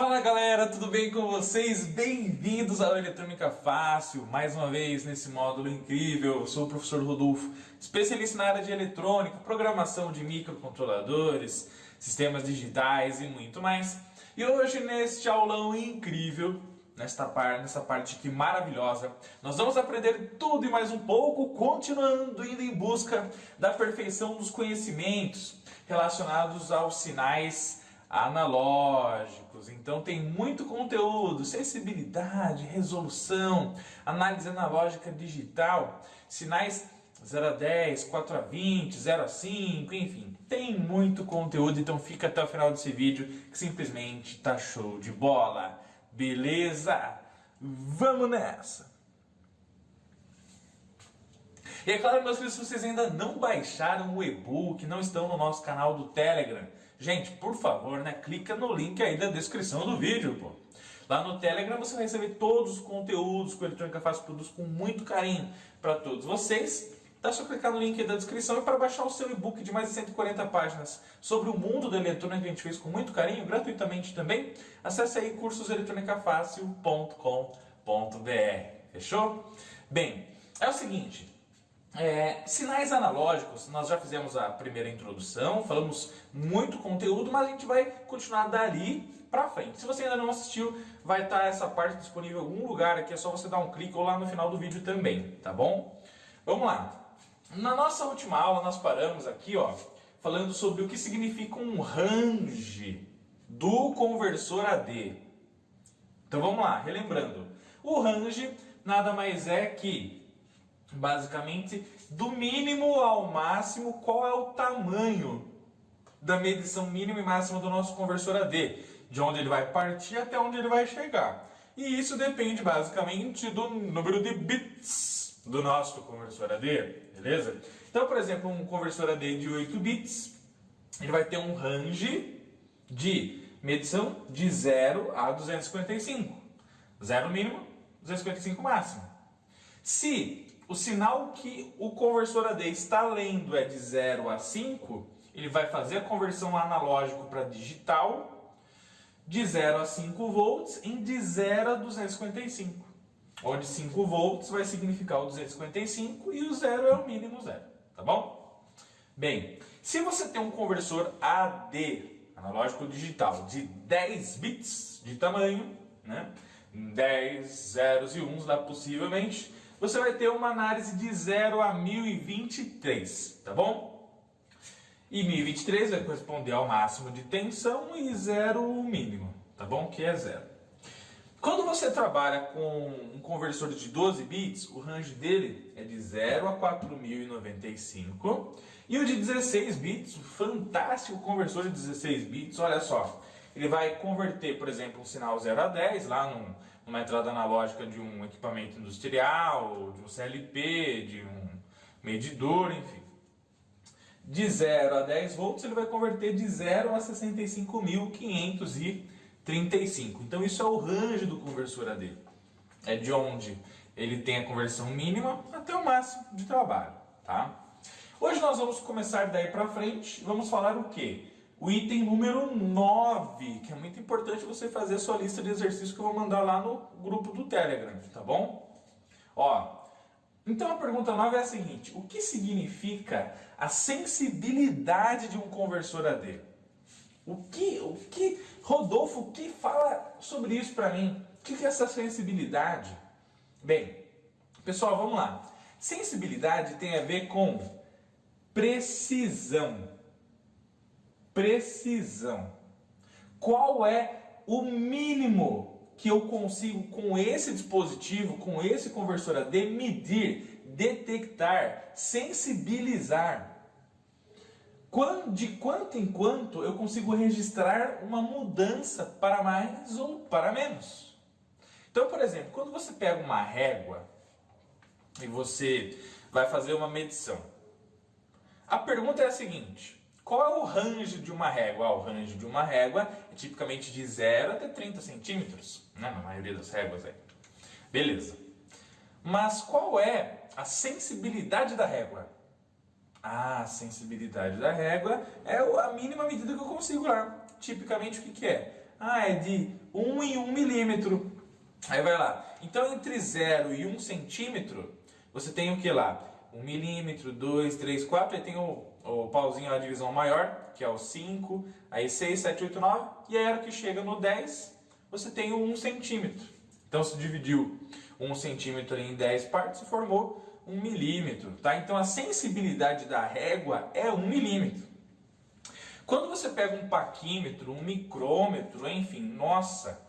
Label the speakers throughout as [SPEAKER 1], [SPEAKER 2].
[SPEAKER 1] Fala galera, tudo bem com vocês? Bem-vindos ao Eletrônica Fácil, mais uma vez nesse módulo incrível. Eu sou o professor Rodolfo, especialista na área de eletrônica, programação de microcontroladores, sistemas digitais e muito mais. E hoje neste aulão incrível, nessa parte aqui maravilhosa, nós vamos aprender tudo e mais um pouco, continuando indo em busca da perfeição dos conhecimentos relacionados aos sinais analógicos. Então tem muito conteúdo, sensibilidade, resolução, análise analógica digital, sinais 0 a 10, 4 a 20, 0 a 5, enfim, tem muito conteúdo, então fica até o final desse vídeo que simplesmente tá show de bola. Beleza? Vamos nessa! E é claro, meus queridos, se vocês ainda não baixaram o e-book, não estão no nosso canal do Telegram, gente, por favor, né, clica no link aí da descrição do vídeo, pô. Lá no Telegram você vai receber todos os conteúdos que o Eletrônica Fácil produz com muito carinho para todos vocês. Dá só clicar no link aí da descrição e para baixar o seu e-book de mais de 140 páginas sobre o mundo da eletrônica que a gente fez com muito carinho, gratuitamente também, acesse aí cursoseletronicafacil.com.br. Fechou? Bem, é o seguinte... sinais analógicos, nós já fizemos a primeira introdução, falamos muito conteúdo, mas a gente vai continuar dali pra frente. Se você ainda não assistiu, vai estar essa parte disponível em algum lugar aqui, é só você dar um clique ou lá no final do vídeo também, tá bom? Vamos lá. Na nossa última aula nós paramos aqui, ó, falando sobre o que significa um range do conversor AD. Então vamos lá, relembrando. O range nada mais é que basicamente, do mínimo ao máximo, qual é o tamanho da medição mínima e máxima do nosso conversor AD, de onde ele vai partir até onde ele vai chegar. E isso depende basicamente do número de bits do nosso conversor AD, beleza? Então, por exemplo, um conversor AD de 8 bits, ele vai ter um range de medição de 0 a 255. 0 mínimo, 255 máximo. Se o sinal que o conversor AD está lendo é de 0 a 5, ele vai fazer a conversão analógico para digital de 0 a 5 volts em de 0 a 255. Onde 5 volts vai significar o 255 e o 0 é o mínimo 0. Tá bom? Bem, se você tem um conversor AD, analógico digital, de 10 bits de tamanho, né? 10 zeros e 1s lá possivelmente, você vai ter uma análise de 0 a 1023, tá bom? E 1023 vai corresponder ao máximo de tensão e 0 o mínimo, tá bom? Que é 0. Quando você trabalha com um conversor de 12 bits, o range dele é de 0 a 4095. E o de 16 bits, o fantástico conversor de 16 bits, olha só, ele vai converter, por exemplo, um sinal 0 a 10 lá numa entrada analógica de um equipamento industrial, de um CLP, de um medidor, enfim. De 0 a 10 volts ele vai converter de 0 a 65.535. Então isso é o range do conversor AD. É de onde ele tem a conversão mínima até o máximo de trabalho, tá? Hoje nós vamos começar daí para frente, vamos falar o quê? O item número 9, que é muito importante você fazer a sua lista de exercícios que eu vou mandar lá no grupo do Telegram, tá bom? Ó, então a pergunta 9 é a seguinte: o que significa a sensibilidade de um conversor AD? Rodolfo, o que fala sobre isso para mim? O que é essa sensibilidade? Bem, pessoal, vamos lá. Sensibilidade tem a ver com precisão. Precisão. Qual é o mínimo que eu consigo com esse dispositivo, com esse conversor AD, medir, detectar, sensibilizar? De quanto em quanto eu consigo registrar uma mudança para mais ou para menos? Então, por exemplo, quando você pega uma régua e você vai fazer uma medição, a pergunta é a seguinte: qual é o range de uma régua? O range de uma régua é tipicamente de 0 até 30 centímetros, né? Na maioria das réguas aí. Beleza. Mas qual é a sensibilidade da régua? A sensibilidade da régua é a mínima medida que eu consigo lá. Tipicamente o que é? Ah, é de 1 em 1 milímetro. Aí vai lá. Então, entre 0 e 1 centímetro, você tem o que lá? 1 milímetro, 2, 3, 4, aí tem o pauzinho, a divisão maior, que é o 5, aí 6, 7, 8, 9, e aí a hora que chega no 10, você tem o 1 centímetro. Então, se dividiu 1 centímetro em 10 partes e formou 1 milímetro, tá? Então, a sensibilidade da régua é 1 milímetro. Quando você pega um paquímetro, um micrômetro, enfim, nossa,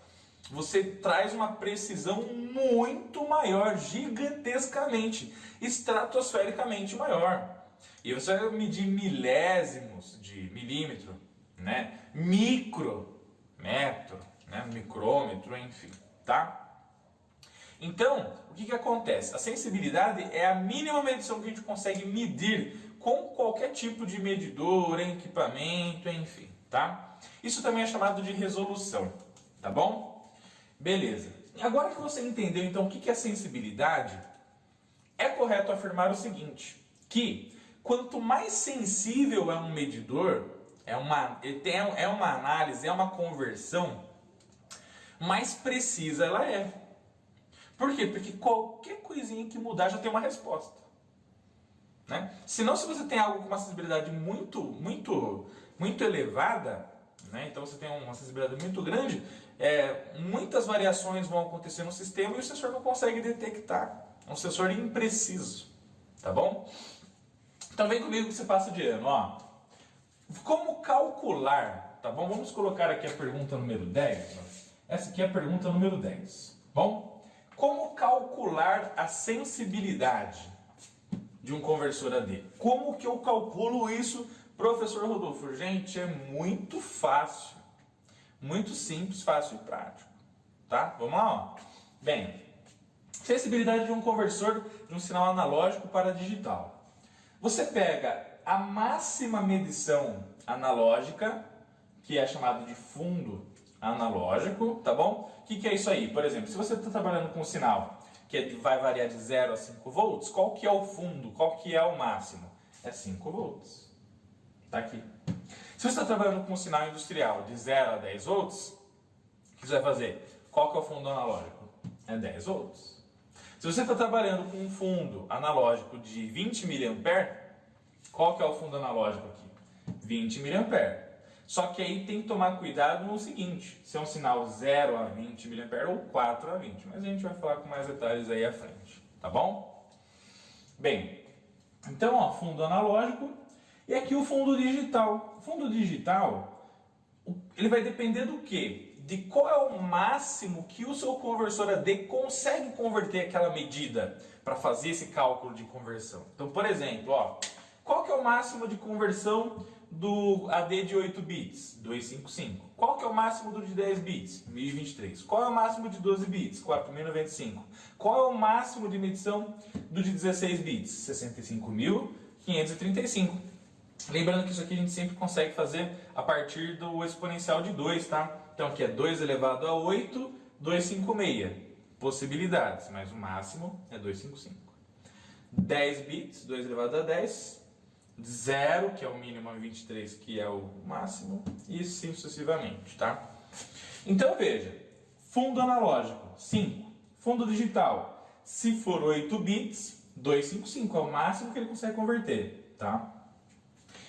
[SPEAKER 1] você traz uma precisão muito maior, gigantescamente, estratosfericamente maior. E você vai medir milésimos de milímetro, né? Micrometro, né? Micrômetro, enfim, tá? Então, o que acontece? A sensibilidade é a mínima medição que a gente consegue medir com qualquer tipo de medidor, equipamento, enfim, tá? Isso também é chamado de resolução, tá bom? Beleza. Agora que você entendeu, então, o que é sensibilidade, é correto afirmar o seguinte, que quanto mais sensível é um medidor, é uma análise, é uma conversão, mais precisa ela é. Por quê? Porque qualquer coisinha que mudar já tem uma resposta. Né? Senão, se você tem algo com uma sensibilidade muito elevada, né? Então você tem uma sensibilidade muito grande, muitas variações vão acontecer no sistema e o sensor não consegue detectar. É um sensor impreciso. Tá bom? Então vem comigo que você passa de ano. Ó. Como calcular? Tá bom? Vamos colocar aqui a pergunta número 10. Ó. Essa aqui é a pergunta número 10. Bom? Como calcular a sensibilidade de um conversor AD? Como que eu calculo isso, professor Rodolfo? Gente, é muito fácil. Muito simples, fácil e prático. Tá? Vamos lá, ó. Bem, sensibilidade de um conversor de um sinal analógico para digital. Você pega a máxima medição analógica, que é chamado de fundo analógico, tá bom? O que é isso aí? Por exemplo, se você está trabalhando com um sinal que vai variar de 0 a 5 volts, qual que é o fundo? Qual que é o máximo? É 5 volts. Tá aqui. Se você está trabalhando com um sinal industrial de 0 a 10 volts, o que você vai fazer? Qual que é o fundo analógico? É 10 volts. Se você está trabalhando com um fundo analógico de 20 mA, qual que é o fundo analógico aqui? 20 mA. Só que aí tem que tomar cuidado no seguinte, se é um sinal 0 a 20 mA ou 4 a 20, mas a gente vai falar com mais detalhes aí à frente, tá bom? Bem, então, ó, fundo analógico e aqui o fundo digital. O fundo digital, ele vai depender do quê? De qual é o máximo que o seu conversor AD consegue converter aquela medida para fazer esse cálculo de conversão. Então, por exemplo, ó, qual que é o máximo de conversão do AD de 8 bits? 255. Qual que é o máximo do de 10 bits? 1023. Qual é o máximo de 12 bits? 4095. Qual é o máximo de medição do de 16 bits? 65.535. Lembrando que isso aqui a gente sempre consegue fazer a partir do exponencial de 2, tá? Então aqui é 2 elevado a 8, 256. Possibilidades, mas o máximo é 255. 10 bits, 2 elevado a 10. 0, que é o mínimo, e 23, que é o máximo, e assim sucessivamente, tá? Então veja, fundo analógico, 5. Fundo digital, se for 8 bits, 255 é o máximo que ele consegue converter, tá?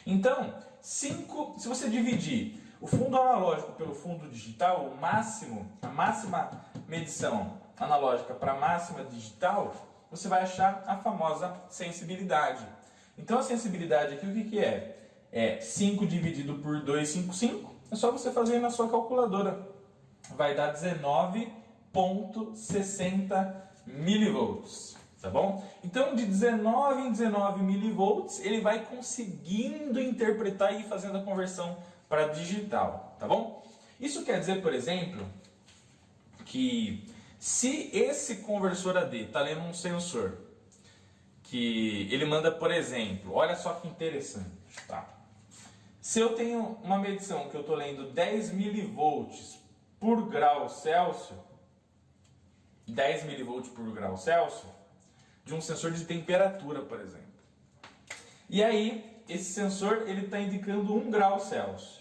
[SPEAKER 1] Então, 5, se você dividir o fundo analógico pelo fundo digital, o máximo, a máxima medição analógica para a máxima digital, você vai achar a famosa sensibilidade. Então a sensibilidade aqui o que é? É 5 dividido por 255, é só você fazer na sua calculadora. Vai dar 19,60 milivolts, tá bom? Então de 19 em 19 milivolts ele vai conseguindo interpretar e ir fazendo a conversão para digital, tá bom? Isso quer dizer, por exemplo, que se esse conversor AD está lendo um sensor, que ele manda, por exemplo, olha só que interessante, tá? Se eu tenho uma medição que eu estou lendo 10 milivolts por grau Celsius, 10 milivolts por grau Celsius, de um sensor de temperatura, por exemplo. E aí, esse sensor ele está indicando 1 grau Celsius.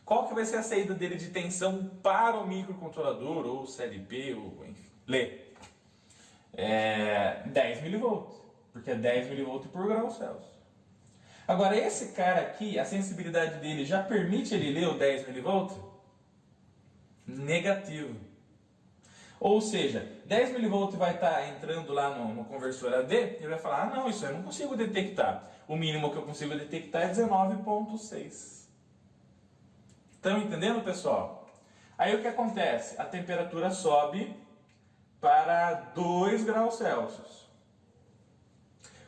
[SPEAKER 1] Qual que vai ser a saída dele de tensão para o microcontrolador, ou CLP, ou enfim, lê? 10 mV, porque é 10 mV por grau Celsius. Agora, esse cara aqui, a sensibilidade dele já permite ele ler o 10 mV? Negativo. Ou seja, 10 mV vai estar entrando lá no conversor AD, ele vai falar, não, isso eu não consigo detectar. O mínimo que eu consigo detectar é 19,6. Estão entendendo, pessoal? Aí o que acontece? A temperatura sobe para 2 graus Celsius.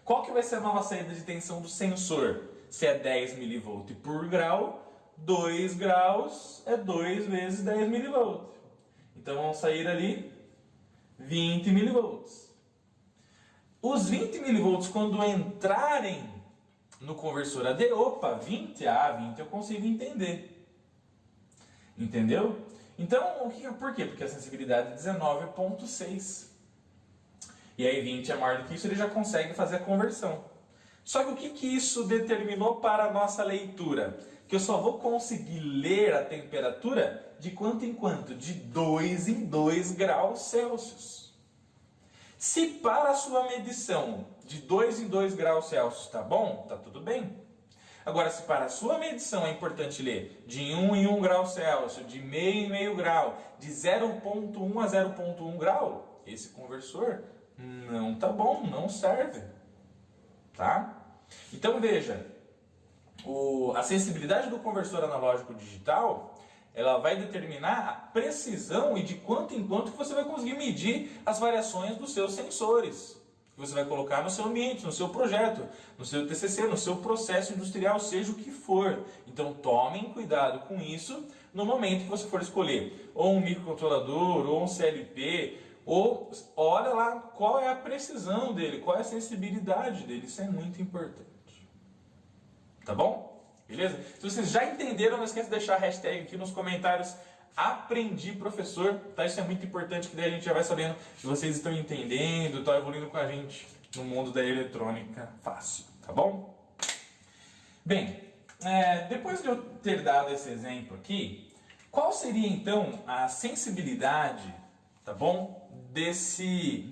[SPEAKER 1] Qual que vai ser a nova saída de tensão do sensor? Se é 10 mV por grau, 2 graus é 2 vezes 10 mV. Então vão sair ali 20 mV. Os 20 mV quando entrarem no conversor AD, opa, 20 eu consigo entender. Entendeu? Então, por quê? Porque a sensibilidade é 19,6. E aí 20 é maior do que isso, ele já consegue fazer a conversão. Só que o que isso determinou para a nossa leitura? Que eu só vou conseguir ler a temperatura de quanto em quanto? De 2 em 2 graus Celsius. Se para a sua medição de 2 em 2 graus Celsius tá bom, tá tudo bem. Agora, se para a sua medição é importante ler de 1 em 1 grau Celsius, de meio em meio grau, de 0,1 a 0,1 grau, esse conversor não tá bom, não serve. Tá? Então veja, a sensibilidade do conversor analógico digital, ela vai determinar a precisão e de quanto em quanto que você vai conseguir medir as variações dos seus sensores. Que você vai colocar no seu ambiente, no seu projeto, no seu TCC, no seu processo industrial, seja o que for. Então tomem cuidado com isso no momento que você for escolher ou um microcontrolador, ou um CLP, ou olha lá qual é a precisão dele, qual é a sensibilidade dele. Isso é muito importante. Tá bom? Beleza? Se vocês já entenderam, não esqueça de deixar a hashtag aqui nos comentários. Aprendi, professor, tá? Isso é muito importante, que daí a gente já vai sabendo se vocês estão entendendo, estão evoluindo com a gente no mundo da eletrônica fácil, tá bom? Bem, depois de eu ter dado esse exemplo aqui, qual seria então a sensibilidade, tá bom, desse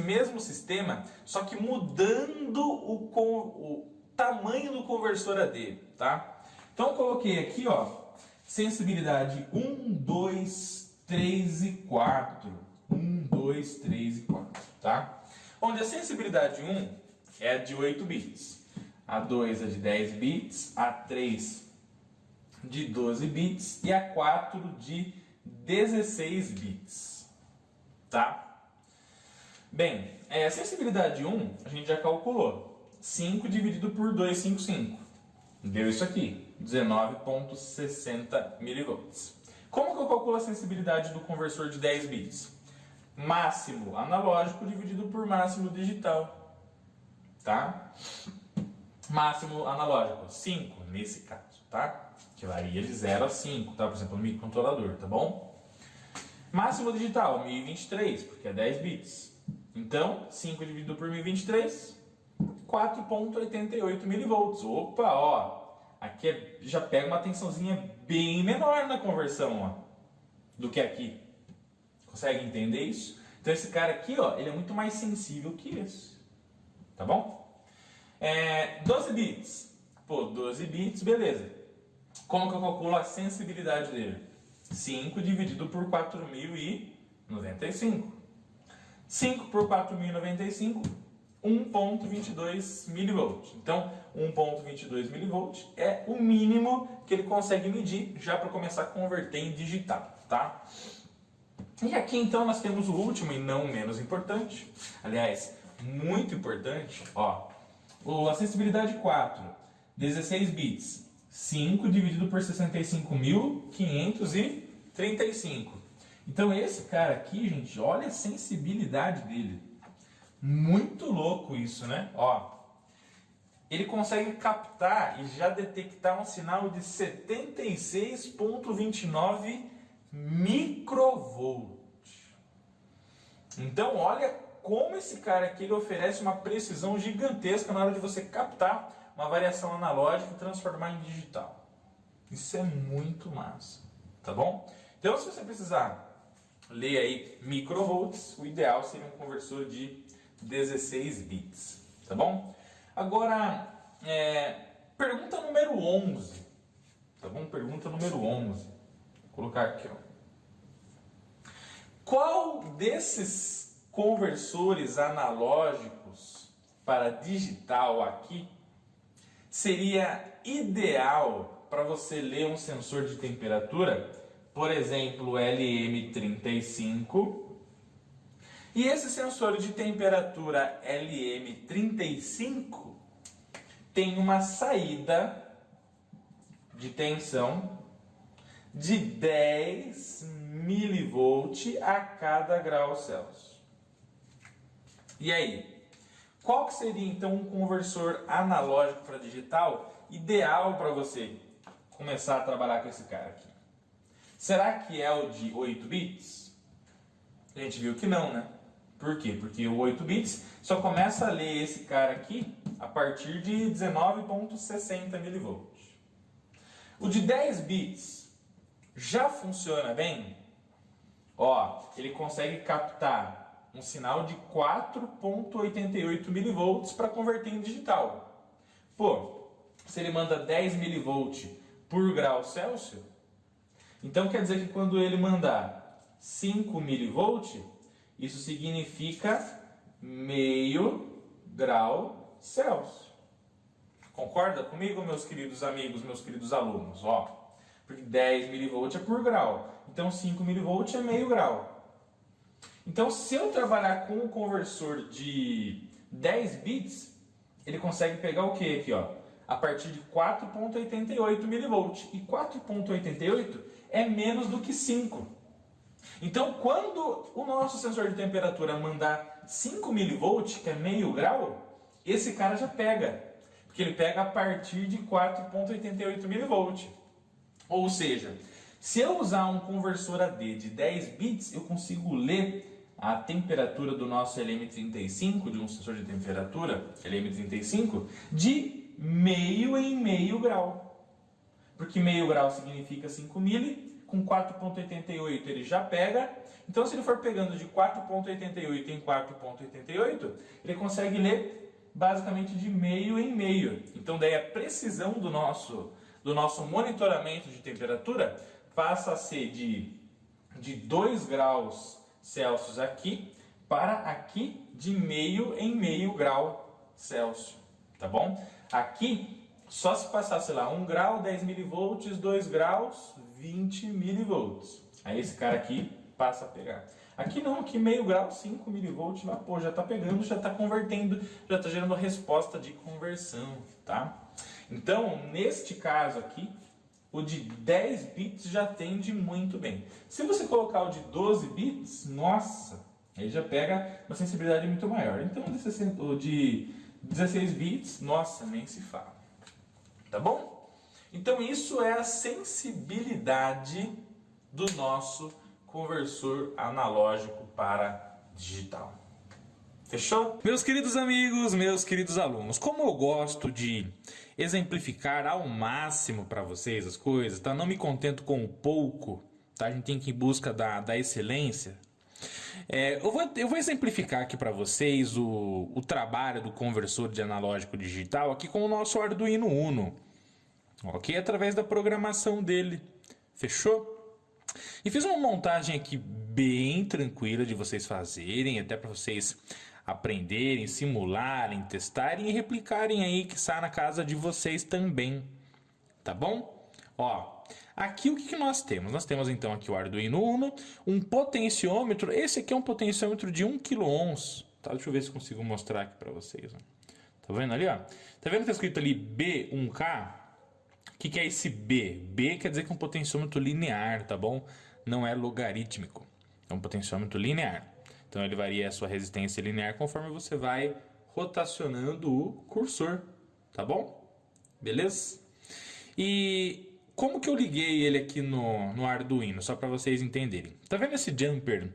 [SPEAKER 1] mesmo sistema, só que mudando o tamanho do conversor AD, tá? Então eu coloquei aqui, ó, sensibilidade 1, 2, 3 e 4. 1, 2, 3 e 4, tá? Onde a sensibilidade 1 é a de 8 bits, a 2 é de 10 bits, a 3 de 12 bits e a 4 de 16 bits, tá? Bem, a sensibilidade 1 a gente já calculou. 5 dividido por 255. Deu isso aqui. 19,60 mV. Como que eu calculo a sensibilidade do conversor de 10 bits? Máximo analógico dividido por máximo digital. Tá? Máximo analógico, 5 nesse caso, tá? Que varia de 0 a 5, tá? Por exemplo, no microcontrolador, tá bom? Máximo digital, 1023, porque é 10 bits. Então, 5 dividido por 1023, 4,88 mV. Opa, ó! Aqui já pega uma tensãozinha bem menor na conversão, ó, do que aqui. Consegue entender isso? Então esse cara aqui, ó, ele é muito mais sensível que esse. Tá bom? 12 bits. Pô, 12 bits, beleza. Como que eu calculo a sensibilidade dele? 5 dividido por 4.095. 5 por 4.095, 1,22 mV. Então, 1,22 mV é o mínimo que ele consegue medir já para começar a converter em digital, tá? E aqui então nós temos o último e não menos importante, aliás, muito importante, ó, a sensibilidade 4, 16 bits, 5 dividido por 65.535. Então esse cara aqui, gente, olha a sensibilidade dele. Muito louco isso, né? Ó, ele consegue captar e já detectar um sinal de 76,29 microvolt. Então, olha como esse cara aqui ele oferece uma precisão gigantesca na hora de você captar uma variação analógica e transformar em digital. Isso é muito massa, tá bom? Então, se você precisar ler aí microvolts, o ideal seria um conversor de 16 bits, tá bom? Agora, pergunta número 11, tá bom? Pergunta número 11. Vou colocar aqui, ó. Qual desses conversores analógicos para digital aqui seria ideal para você ler um sensor de temperatura, por exemplo, LM35? E esse sensor de temperatura LM35 tem uma saída de tensão de 10 milivolt a cada grau Celsius. E aí? Qual que seria então um conversor analógico para digital ideal para você começar a trabalhar com esse cara aqui? Será que é o de 8 bits? A gente viu que não, né? Por quê? Porque o 8 bits só começa a ler esse cara aqui a partir de 19,60 milivolts. O de 10 bits já funciona bem? Ó, ele consegue captar um sinal de 4,88 milivolts para converter em digital. Pô, se ele manda 10 milivolts por grau Celsius, então quer dizer que quando ele mandar 5 milivolts, isso significa meio grau Celsius. Concorda comigo, meus queridos amigos, meus queridos alunos? Ó, porque 10 milivolts é por grau, então 5 milivolts é meio grau. Então, se eu trabalhar com um conversor de 10 bits, ele consegue pegar o que aqui, ó? A partir de 4,88 milivolts. E 4,88 é menos do que 5. Então, quando o nosso sensor de temperatura mandar 5 milivolts, que é meio grau, esse cara já pega. Porque ele pega a partir de 4,88 milivolts. Ou seja, se eu usar um conversor AD de 10 bits, eu consigo ler a temperatura do nosso LM35, de um sensor de temperatura, LM35, de meio em meio grau. Porque meio grau significa 5 mili, com 4,88 ele já pega. Então, se ele for pegando de 4,88 em 4,88, ele consegue ler basicamente de meio em meio. Então, daí a precisão do nosso monitoramento de temperatura passa a ser de 2 graus Celsius aqui para aqui de meio em meio grau Celsius, tá bom? Aqui, só se passar, sei lá, 1 grau, 10 milivolts, 2 graus, 20 milivolts. Aí esse cara aqui passa a pegar. Aqui não, aqui meio grau, 5 milivolts, lá, pô, já está pegando, já está convertendo, já está gerando resposta de conversão, tá? Então, neste caso aqui, o de 10 bits já atende muito bem. Se você colocar o de 12 bits, nossa, aí já pega uma sensibilidade muito maior. Então, o de 16 bits, nossa, nem se fala. Tá bom? Então, isso é a sensibilidade do nosso conversor analógico para digital. Fechou? Meus queridos amigos, meus queridos alunos, como eu gosto de exemplificar ao máximo para vocês as coisas, tá? Não me contento com o pouco, tá? A gente tem que ir em busca da excelência. Eu vou exemplificar aqui para vocês o trabalho do conversor de analógico digital aqui com o nosso Arduino Uno, ok? Através da programação dele. Fechou? E fiz uma montagem aqui bem tranquila de vocês fazerem, até para vocês aprenderem, simularem, testarem e replicarem aí que está na casa de vocês também, tá bom? Ó, aqui o que nós temos? Nós temos então aqui o Arduino Uno, um potenciômetro, esse aqui é um potenciômetro de 1 kΩ, tá? Deixa eu ver se consigo mostrar aqui para vocês, ó. Tá vendo ali, ó? Tá vendo que tá escrito ali B1K? O que é esse B? B quer dizer que é um potenciômetro linear, tá bom? Não é logarítmico, é um potenciômetro linear. Então ele varia a sua resistência linear conforme você vai rotacionando o cursor, tá bom? Beleza? E como que eu liguei ele aqui no Arduino, só para vocês entenderem. Tá vendo esse jumper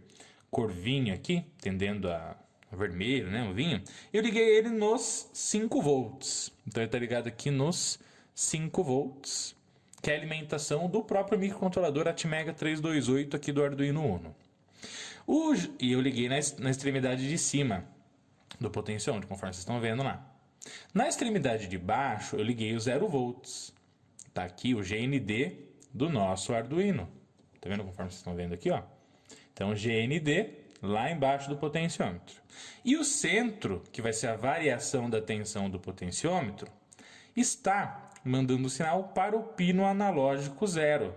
[SPEAKER 1] cor vinho aqui, tendendo a vermelho, né, o vinho? Eu liguei ele nos 5 volts. Então ele tá ligado aqui nos 5 volts. que é a alimentação do próprio microcontrolador Atmega 328 aqui do Arduino Uno. E eu liguei na extremidade de cima do potenciômetro, conforme vocês estão vendo lá. Na extremidade de baixo, eu liguei o 0 volts. Tá aqui o GND do nosso Arduino. Tá vendo conforme vocês estão vendo aqui, ó? Então, GND lá embaixo do potenciômetro. E o centro, que vai ser a variação da tensão do potenciômetro, está mandando sinal para o pino analógico 0,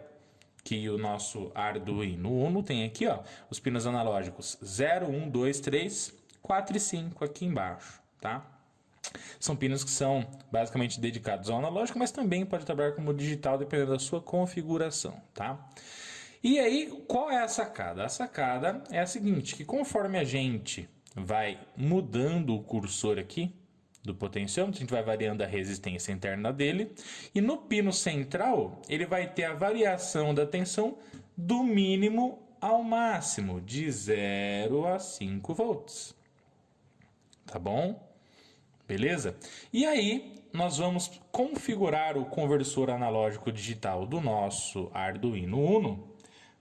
[SPEAKER 1] que o nosso Arduino Uno tem aqui, ó, os pinos analógicos 0, 1, 2, 3, 4 e 5 aqui embaixo, tá? São pinos que são basicamente dedicados ao analógico, mas também pode trabalhar como digital dependendo da sua configuração, tá? E aí, qual é a sacada? A sacada é a seguinte, que conforme a gente vai mudando o cursor aqui do potenciômetro, a gente vai variando a resistência interna dele, e no pino central, ele vai ter a variação da tensão do mínimo ao máximo, de 0 a 5 volts. Tá bom? Beleza? E aí, nós vamos configurar o conversor analógico digital do nosso Arduino Uno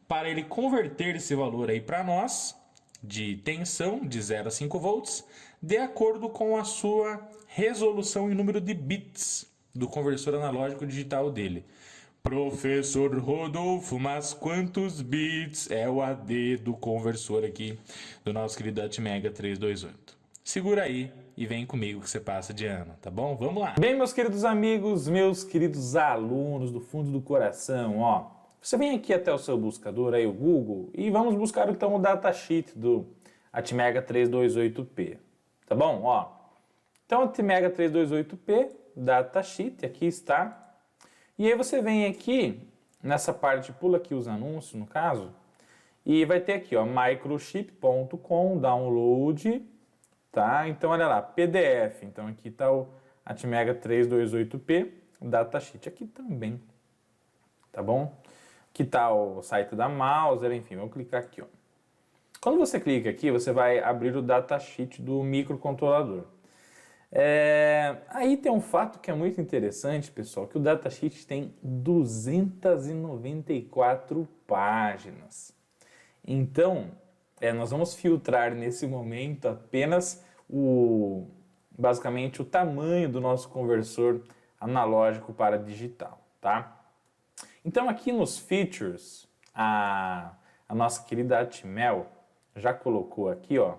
[SPEAKER 1] para ele converter esse valor aí para nós, de tensão de 0 a 5 volts, de acordo com a sua resolução em número de bits do conversor analógico digital dele. Professor Rodolfo, mas quantos bits é o AD do conversor aqui do nosso querido Atmega 328? Segura aí e vem comigo que você passa de ano, tá bom? Vamos lá!
[SPEAKER 2] Bem, meus queridos amigos, meus queridos alunos do fundo do coração, ó, você vem aqui até o seu buscador aí, o Google, e vamos buscar então o datasheet do Atmega 328P, tá bom? Ó, então Atmega 328P, datasheet, aqui está. E aí você vem aqui, nessa parte, pula aqui os anúncios, no caso, e vai ter aqui, ó, microchip.com, download, tá? Então, olha lá, PDF. Então, aqui está o Atmega 328P, datasheet. Aqui também, tá bom? Aqui está o site da Mouser, enfim, vamos clicar aqui, ó. Quando você clica aqui, você vai abrir o datasheet do microcontrolador. Aí tem um fato que é muito interessante, pessoal, que o datasheet tem 294 páginas. Então, nós vamos filtrar nesse momento apenas basicamente o tamanho do nosso conversor analógico para digital, tá? Então aqui nos features, a nossa querida Atmel já colocou aqui, ó,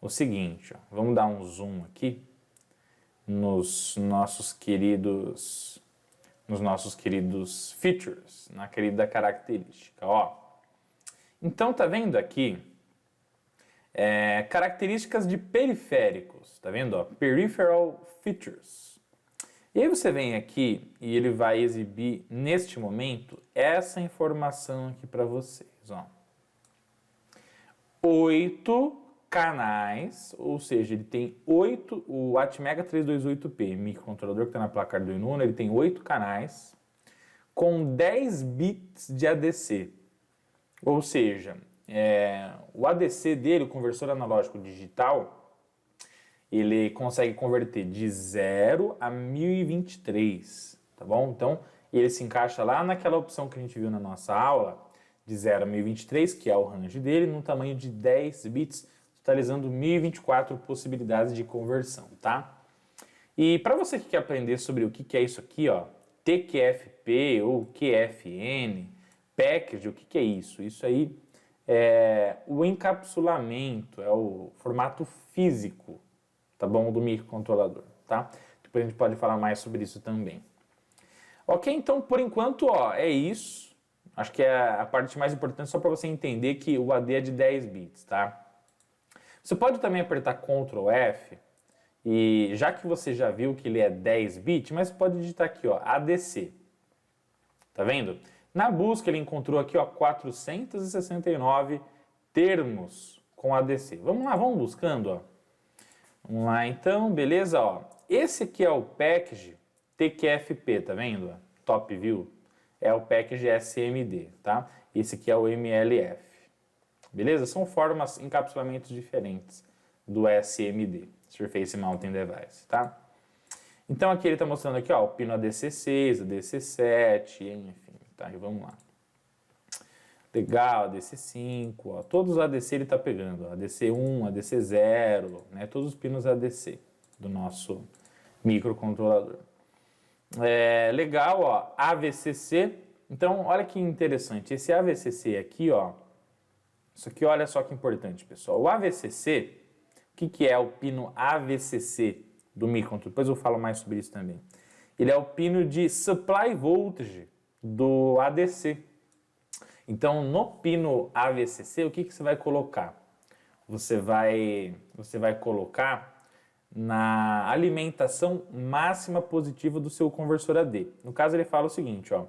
[SPEAKER 2] o seguinte, ó, vamos dar um zoom aqui nos nossos queridos features, na querida característica, ó. Então tá vendo aqui características de periféricos, tá vendo, ó? Peripheral features. E aí você vem aqui e ele vai exibir neste momento essa informação aqui para vocês, ó. 8 canais, ou seja, ele tem 8, o Atmega 328P, microcontrolador que está na placa Arduino Uno, ele tem 8 canais com 10 bits de ADC. Ou seja, o ADC dele, o conversor analógico digital, ele consegue converter de 0 a 1023, tá bom? Então, ele se encaixa lá naquela opção que a gente viu na nossa aula, de 0 a 1023, que é o range dele, no tamanho de 10 bits, totalizando 1024 possibilidades de conversão, tá? E para você que quer aprender sobre o que é isso aqui, ó, TQFP ou QFN, package, o que é isso? Isso aí é o encapsulamento, é o formato físico, tá bom, do microcontrolador, tá? Depois a gente pode falar mais sobre isso também. Ok, então por enquanto, ó, é isso. Acho que é a parte mais importante só para você entender que o AD é de 10 bits, tá? Você pode também apertar Ctrl F e já que você já viu que ele é 10 bits, mas pode digitar aqui, ó, ADC. Tá vendo? Na busca ele encontrou aqui, ó, 469 termos com ADC. Vamos lá, vamos buscando, ó. Vamos lá então, beleza, ó. Esse aqui é o package TQFP, tá vendo? Top View. É o package SMD, tá? Esse aqui é o MLF. Beleza? São formas, encapsulamentos diferentes do SMD, Surface Mounting Device, tá? Então aqui ele está mostrando aqui, ó, o pino ADC6, ADC7, enfim, tá? E vamos lá. Legal, ADC5, ó, todos os ADC ele está pegando, ó, ADC1, ADC0, né? Todos os pinos ADC do nosso microcontrolador. Legal, ó, AVCC. Então, olha que interessante, esse AVCC aqui, ó, isso aqui olha só que importante, pessoal. O AVCC, o que é o pino AVCC do microcontrolador? Depois eu falo mais sobre isso também. Ele é o pino de supply voltage do ADC. Então, no pino AVCC, o que você vai colocar? Você vai colocar na alimentação máxima positiva do seu conversor AD. No caso, ele fala o seguinte, ó.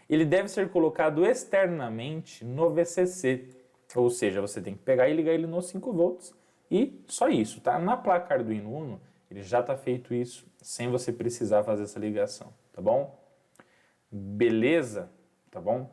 [SPEAKER 2] Ele deve ser colocado externamente no VCC. Ou seja, você tem que pegar e ligar ele nos 5 volts e só isso, tá? Na placa Arduino Uno, ele já está feito isso sem você precisar fazer essa ligação, tá bom? Beleza? Tá bom?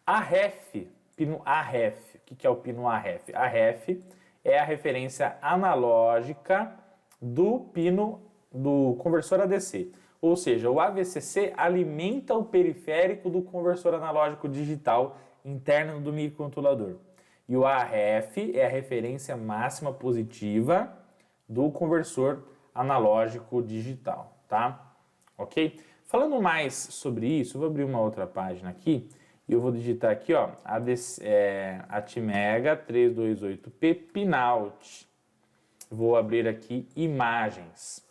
[SPEAKER 2] AREF, pino AREF. O que é o pino AREF? AREF é a referência analógica do pino do conversor ADC. Ou seja, o AVCC alimenta o periférico do conversor analógico digital interno do microcontrolador. E o AREF é a referência máxima positiva do conversor analógico digital, tá? Ok? Falando mais sobre isso, eu vou abrir uma outra página aqui e eu vou digitar aqui, ó, Atmega 328P Pinout. Vou abrir aqui imagens.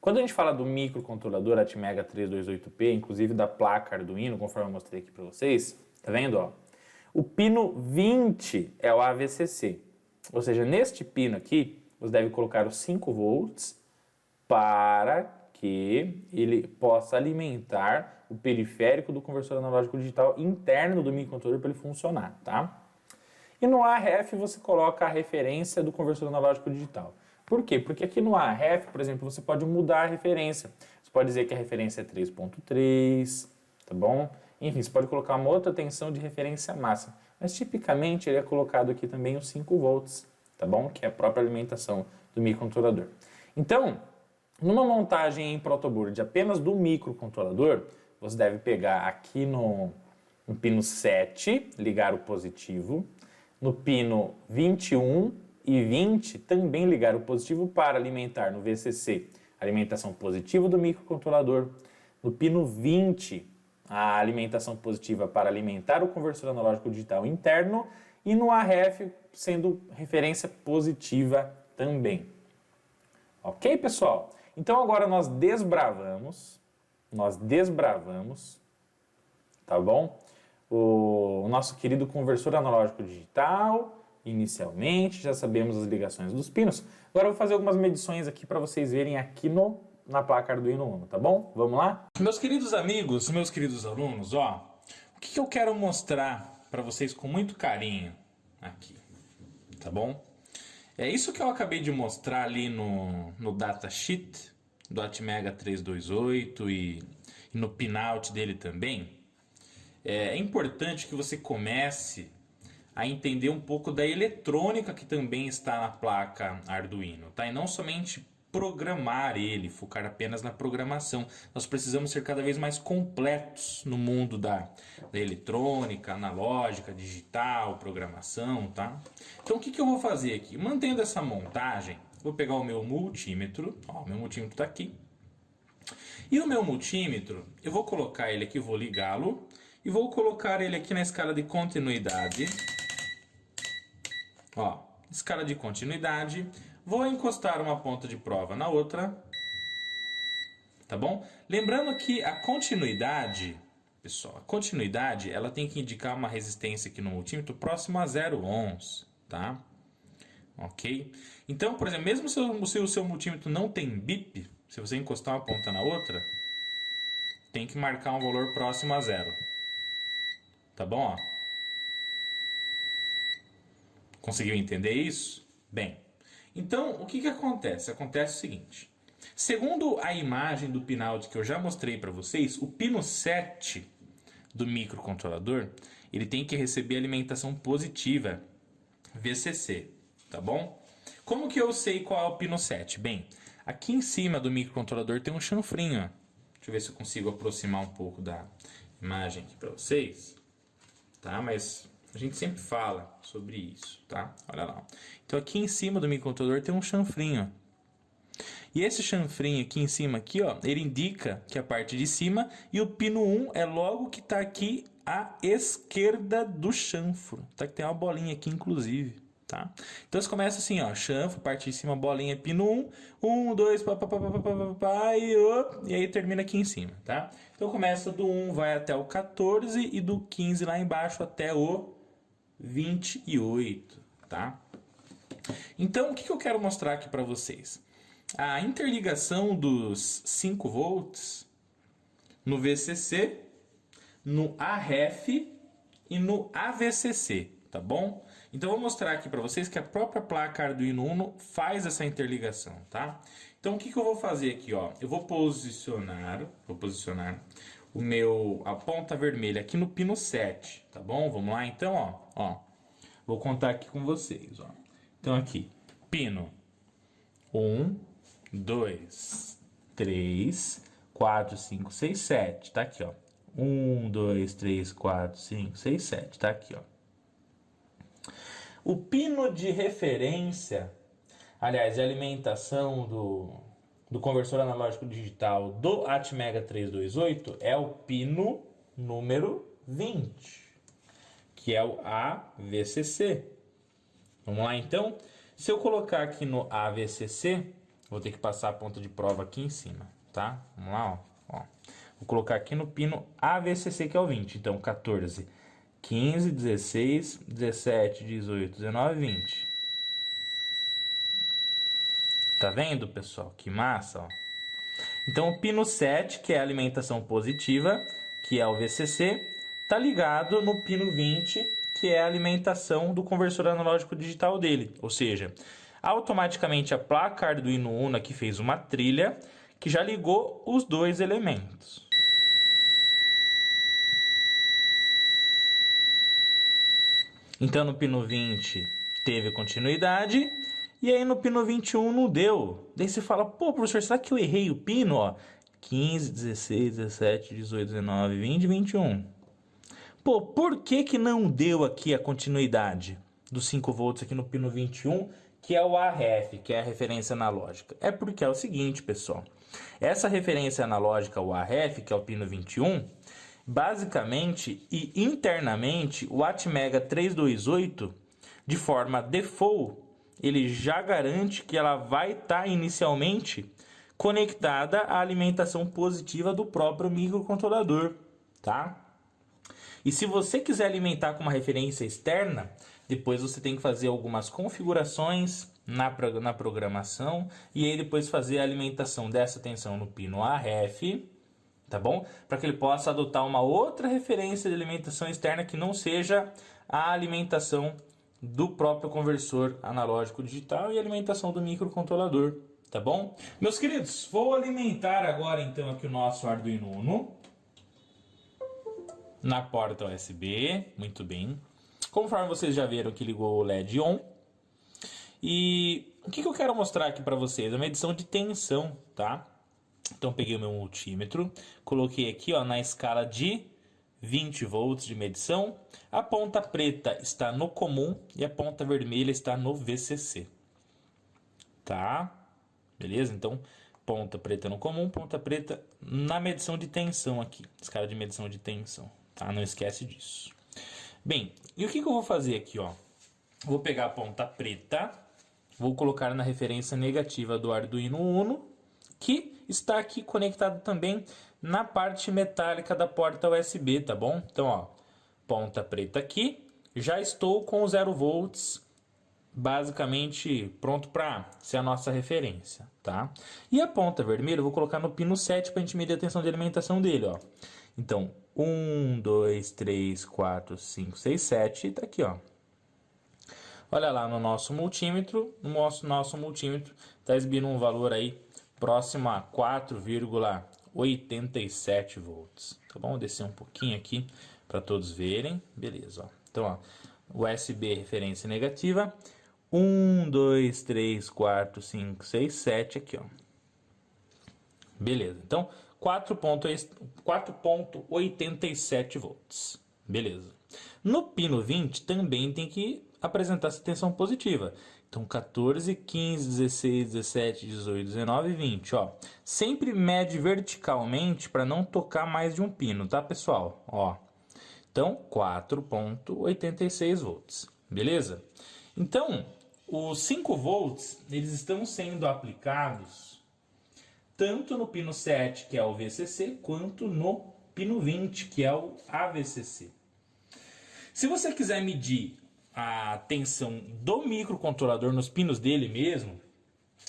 [SPEAKER 2] Quando a gente fala do microcontrolador Atmega 328P, inclusive da placa Arduino, conforme eu mostrei aqui para vocês, tá vendo, ó? O pino 20 é o AVCC. Ou seja, neste pino aqui, você deve colocar os 5 volts para que ele possa alimentar o periférico do conversor analógico digital interno do microcontrolador para ele funcionar, tá? E no AREF você coloca a referência do conversor analógico digital. Por quê? Porque aqui no AREF, por exemplo, você pode mudar a referência. Você pode dizer que a referência é 3.3, tá bom? Enfim, você pode colocar uma outra tensão de referência máxima. Mas tipicamente ele é colocado aqui também os 5 volts, tá bom? Que é a própria alimentação do microcontrolador. Então, numa montagem em protoboard apenas do microcontrolador, você deve pegar aqui no pino 7, ligar o positivo, no pino 21 e 20 também ligar o positivo para alimentar no VCC a alimentação positiva do microcontrolador, no pino 20 a alimentação positiva para alimentar o conversor analógico digital interno e no AREF sendo referência positiva também. Ok, pessoal? Então agora nós desbravamos, tá bom? O nosso querido conversor analógico digital, inicialmente, já sabemos as ligações dos pinos. Agora eu vou fazer algumas medições aqui para vocês verem aqui na placa Arduino Uno, tá bom? Vamos lá?
[SPEAKER 1] Meus queridos amigos, meus queridos alunos, ó, o que eu quero mostrar para vocês com muito carinho aqui, tá bom? É isso que eu acabei de mostrar ali no datasheet do Atmega 328 e no pinout dele também. É importante que você comece a entender um pouco da eletrônica que também está na placa Arduino, tá? E não somente programar ele, focar apenas na programação. Nós precisamos ser cada vez mais completos no mundo da eletrônica, analógica, digital, programação, tá? Então o que eu vou fazer aqui? Mantendo essa montagem, vou pegar o meu multímetro, ó, o meu multímetro está aqui. E o meu multímetro, eu vou colocar ele aqui, vou ligá-lo e vou colocar ele aqui na escala de continuidade. Ó, escala de continuidade. Vou encostar uma ponta de prova na outra, tá bom? Lembrando que a continuidade, pessoal, a continuidade, ela tem que indicar uma resistência aqui no multímetro próximo a 0 ohms, tá? Ok? Então, por exemplo, mesmo se o seu multímetro não tem bip, se você encostar uma ponta na outra, tem que marcar um valor próximo a 0. Tá bom? Ó. Conseguiu entender isso? Bem, então o que acontece? Acontece o seguinte. Segundo a imagem do pinout que eu já mostrei para vocês, o pino 7 do microcontrolador, ele tem que receber alimentação positiva, VCC, tá bom? Como que eu sei qual é o pino 7? Bem, Aqui em cima do microcontrolador tem um chanfrinho, ó. Deixa eu ver se eu consigo aproximar um pouco da imagem aqui para vocês, tá? Mas a gente sempre fala sobre isso, tá? Olha lá. Então aqui em cima do microcontrolador tem um chanfrinho. E esse chanfrinho aqui em cima, aqui, ó, ele indica que é a parte de cima e o pino 1 é logo que está aqui à esquerda do chanfro, tá? Que tem uma bolinha aqui, inclusive, tá? Então você começa assim, ó, chanfro, parte de cima, bolinha, pino 1, 1, 2, e aí termina aqui em cima, tá? Então começa do 1, vai até o 14 e do 15 lá embaixo até o 28, tá? Então, o que eu quero mostrar aqui para vocês? A interligação dos 5 volts no VCC, no AREF e no AVCC, tá bom? Então, eu vou mostrar aqui para vocês que a própria placa Arduino Uno faz essa interligação, tá? Então, o que eu vou fazer aqui, ó? Eu vou posicionar a ponta vermelha aqui no pino 7, tá bom? Vamos lá, então, ó. Vou contar aqui com vocês, ó. Então, aqui, pino 1, 2, 3, 4, 5, 6, 7, tá aqui, ó. 1, 2, 3, 4, 5, 6, 7, tá aqui, ó. O pino de referência, aliás, de alimentação do conversor analógico digital do Atmega 328 é o pino número 20, que é o AVCC. Vamos lá, então? Se eu colocar aqui no AVCC, vou ter que passar a ponta de prova aqui em cima, tá? Vamos lá, ó. Vou colocar aqui no pino AVCC, que é o 20. Então, 14, 15, 16, 17, 18, 19, 20. Tá vendo, pessoal? Que massa, ó. Então, o pino 7, que é a alimentação positiva, que é o VCC, tá ligado no pino 20, que é a alimentação do conversor analógico digital dele. Ou seja, automaticamente a placa Arduino Uno aqui fez uma trilha que já ligou os dois elementos. Então no pino 20 teve continuidade e aí no pino 21 não deu. Daí você fala, pô, professor, será que eu errei o pino? Ó, 15, 16, 17, 18, 19, 20, 21. Pô, por que não deu aqui a continuidade dos 5 volts aqui no pino 21, que é o AREF, que é a referência analógica? É porque é o seguinte, pessoal. Essa referência analógica, o AREF, que é o pino 21, basicamente e internamente, o Atmega 328, de forma default, ele já garante que ela vai estar inicialmente conectada à alimentação positiva do próprio microcontrolador, tá? E se você quiser alimentar com uma referência externa, depois você tem que fazer algumas configurações na programação e aí depois fazer a alimentação dessa tensão no pino AREF, tá bom? Para que ele possa adotar uma outra referência de alimentação externa que não seja a alimentação do próprio conversor analógico digital e a alimentação do microcontrolador, tá bom? Meus queridos, vou alimentar agora então aqui o nosso Arduino Uno na porta USB, muito bem. Conforme vocês já viram que ligou o LED on. E o que eu quero mostrar aqui para vocês? É uma medição de tensão, tá? Então peguei o meu multímetro, coloquei aqui, ó, na escala de 20 volts de medição. A ponta preta está no comum e a ponta vermelha está no VCC. Tá? Beleza? Então, ponta preta no comum, ponta preta na medição de tensão aqui. Escala de medição de tensão. Tá? Não esquece disso. Bem, e o que eu vou fazer aqui, ó? Vou pegar a ponta preta, vou colocar na referência negativa do Arduino Uno, que está aqui conectado também na parte metálica da porta USB, tá bom? Então, ó, ponta preta aqui, já estou com 0 volts, basicamente pronto para ser a nossa referência, tá? E a ponta vermelha eu vou colocar no pino 7 para a gente medir a tensão de alimentação dele, ó. Então, 1, 2, 3, 4, 5, 6, 7, tá aqui, ó. Olha lá no nosso multímetro, nosso multímetro está exibindo um valor aí próximo a 4,87 volts. Tá bom? Vou descer um pouquinho aqui para todos verem. Beleza, ó. Então, ó, USB referência negativa. 1, 2, 3, 4, 5, 6, 7 aqui, ó. Beleza, então 4,87 volts. Beleza. No pino 20 também tem que apresentar essa tensão positiva. Então 14, 15, 16, 17, 18, 19 e 20. Ó. Sempre mede verticalmente para não tocar mais de um pino, tá, pessoal? Ó. Então 4,86 volts. Beleza? Então, os 5 volts eles estão sendo aplicados tanto no pino 7, que é o VCC, quanto no pino 20, que é o AVCC. Se você quiser medir a tensão do microcontrolador nos pinos dele mesmo,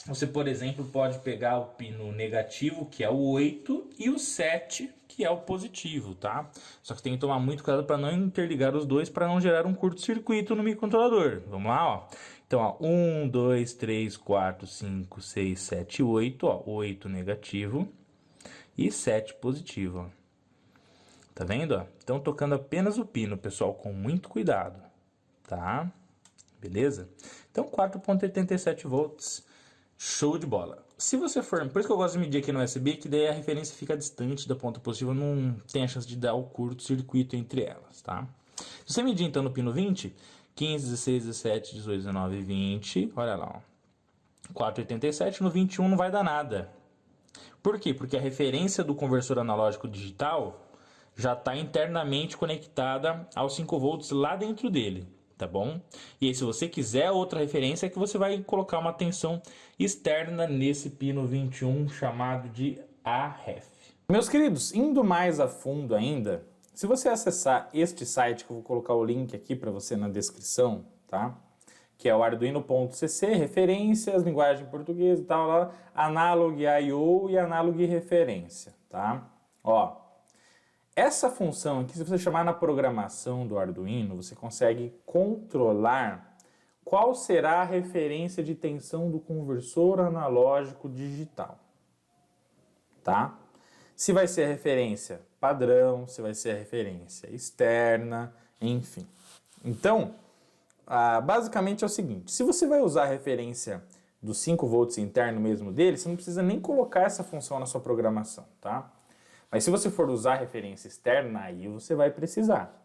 [SPEAKER 1] você, por exemplo, pode pegar o pino negativo, que é o 8, e o 7, que é o positivo, tá? Só que tem que tomar muito cuidado para não interligar os dois, para não gerar um curto-circuito no microcontrolador. Vamos lá, ó. Então, ó, 1, 2, 3, 4, 5, 6, 7, 8, ó, 8 negativo e 7 positivo, ó. Tá vendo, ó? Então, tocando apenas o pino, pessoal, com muito cuidado, tá? Beleza? Então, 4,87 volts, show de bola. Se você for, por isso que eu gosto de medir aqui no USB, que daí a referência fica distante da ponta positiva, não tem a chance de dar o curto-circuito entre elas, tá? Se você medir, então, no pino 20... 15, 16, 17, 18, 19, 20. Olha lá, ó. 4,87. No 21 não vai dar nada. Por quê? Porque a referência do conversor analógico digital já está internamente conectada aos 5 volts lá dentro dele, tá bom? E aí, se você quiser outra referência, é que você vai colocar uma tensão externa nesse pino 21, chamado de AREF.
[SPEAKER 2] Meus queridos, indo mais a fundo ainda, se você acessar este site, que eu vou colocar o link aqui para você na descrição, tá? Que é o arduino.cc, referências, linguagem portuguesa e tal, lá, analog I/O e analog referência, tá? Ó, essa função aqui, se você chamar na programação do Arduino, você consegue controlar qual será a referência de tensão do conversor analógico digital, tá? Se vai ser a referência padrão, se vai ser a referência externa, enfim. Então, basicamente é o seguinte, se você vai usar a referência dos 5 volts interno mesmo dele, você não precisa nem colocar essa função na sua programação, tá? Mas se você for usar a referência externa, aí você vai precisar,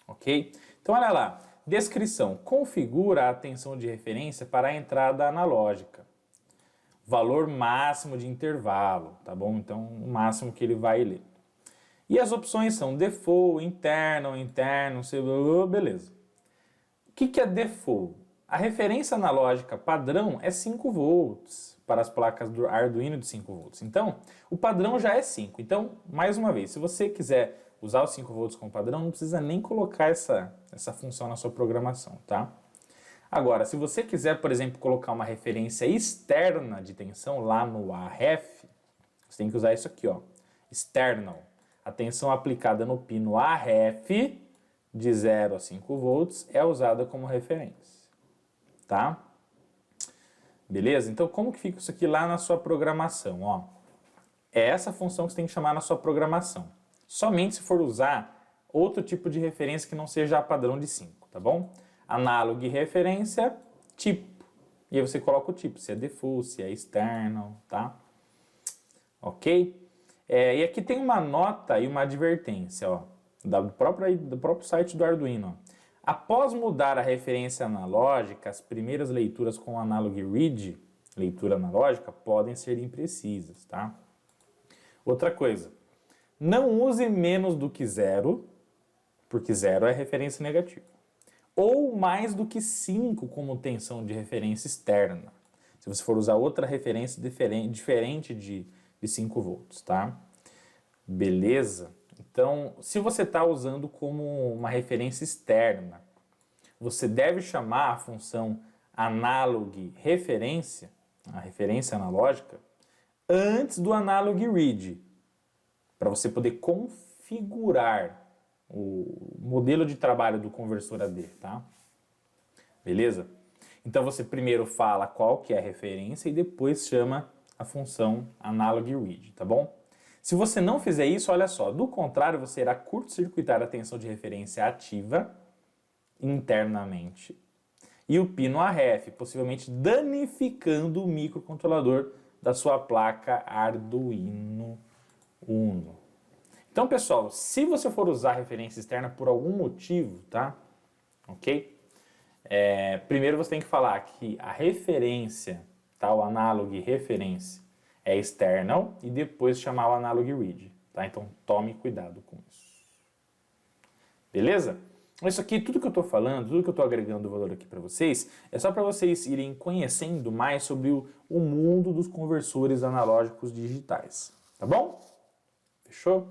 [SPEAKER 2] ok? Então, olha lá, descrição, configura a tensão de referência para a entrada analógica. Valor máximo de intervalo, tá bom? Então, o máximo que ele vai ler. E as opções são default, interno, beleza. O que é default? A referência analógica padrão é 5 volts para as placas do Arduino de 5 volts. Então, o padrão já é 5. Então, mais uma vez, se você quiser usar os 5 volts como padrão, não precisa nem colocar essa função na sua programação, tá? Agora, se você quiser, por exemplo, colocar uma referência externa de tensão lá no AREF, você tem que usar isso aqui, ó, external. A tensão aplicada no pino AREF, de 0 a 5 volts, é usada como referência, tá? Beleza? Então, como que fica isso aqui lá na sua programação, ó? É essa função que você tem que chamar na sua programação. Somente se for usar outro tipo de referência que não seja a padrão de 5, tá bom? Analog referência, tipo. E aí você coloca o tipo, se é default, se é external, tá? Ok? E aqui tem uma nota e uma advertência, ó, do próprio site do Arduino. Ó. Após mudar a referência analógica, as primeiras leituras com analog read, leitura analógica, podem ser imprecisas, tá? Outra coisa, não use menos do que 0, porque 0 é referência negativa. Ou mais do que 5 como tensão de referência externa. Se você for usar outra referência diferente de 5 volts, tá? Beleza? Então, se você está usando como uma referência externa, você deve chamar a função analog referência, a referência analógica, antes do analog read, para você poder configurar o modelo de trabalho do conversor AD, tá? Beleza? Então você primeiro fala qual que é a referência e depois chama a função analog read, tá bom? Se você não fizer isso, olha só, do contrário, você irá curto-circuitar a tensão de referência ativa internamente e o pino AREF, possivelmente danificando o microcontrolador da sua placa Arduino Uno. Então, pessoal, se você for usar referência externa por algum motivo, tá? Ok? Primeiro você tem que falar que a referência, tá? O analog referência é external e depois chamar o analog read, tá? Então, tome cuidado com isso. Beleza? Isso aqui, tudo que eu estou falando, tudo que eu estou agregando valor aqui para vocês, é só para vocês irem conhecendo mais sobre o mundo dos conversores analógicos digitais, tá bom? Fechou?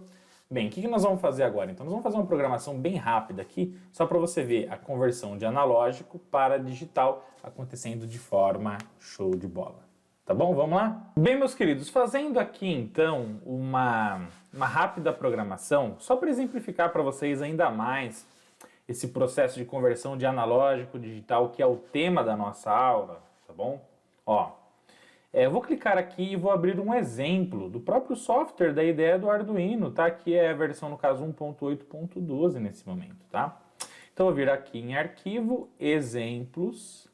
[SPEAKER 2] Bem, o que nós vamos fazer agora? Então, nós vamos fazer uma programação bem rápida aqui, só para você ver a conversão de analógico para digital acontecendo de forma show de bola. Tá bom? Vamos lá? Bem, meus queridos, fazendo aqui então uma rápida programação, só para exemplificar para vocês ainda mais esse processo de conversão de analógico digital, que é o tema da nossa aula, tá bom? Ó, eu vou clicar aqui e vou abrir um exemplo do próprio software da ideia do Arduino, tá? Que é a versão, no caso, 1.8.12 nesse momento, tá? Então, eu vou vir aqui em Arquivo, Exemplos,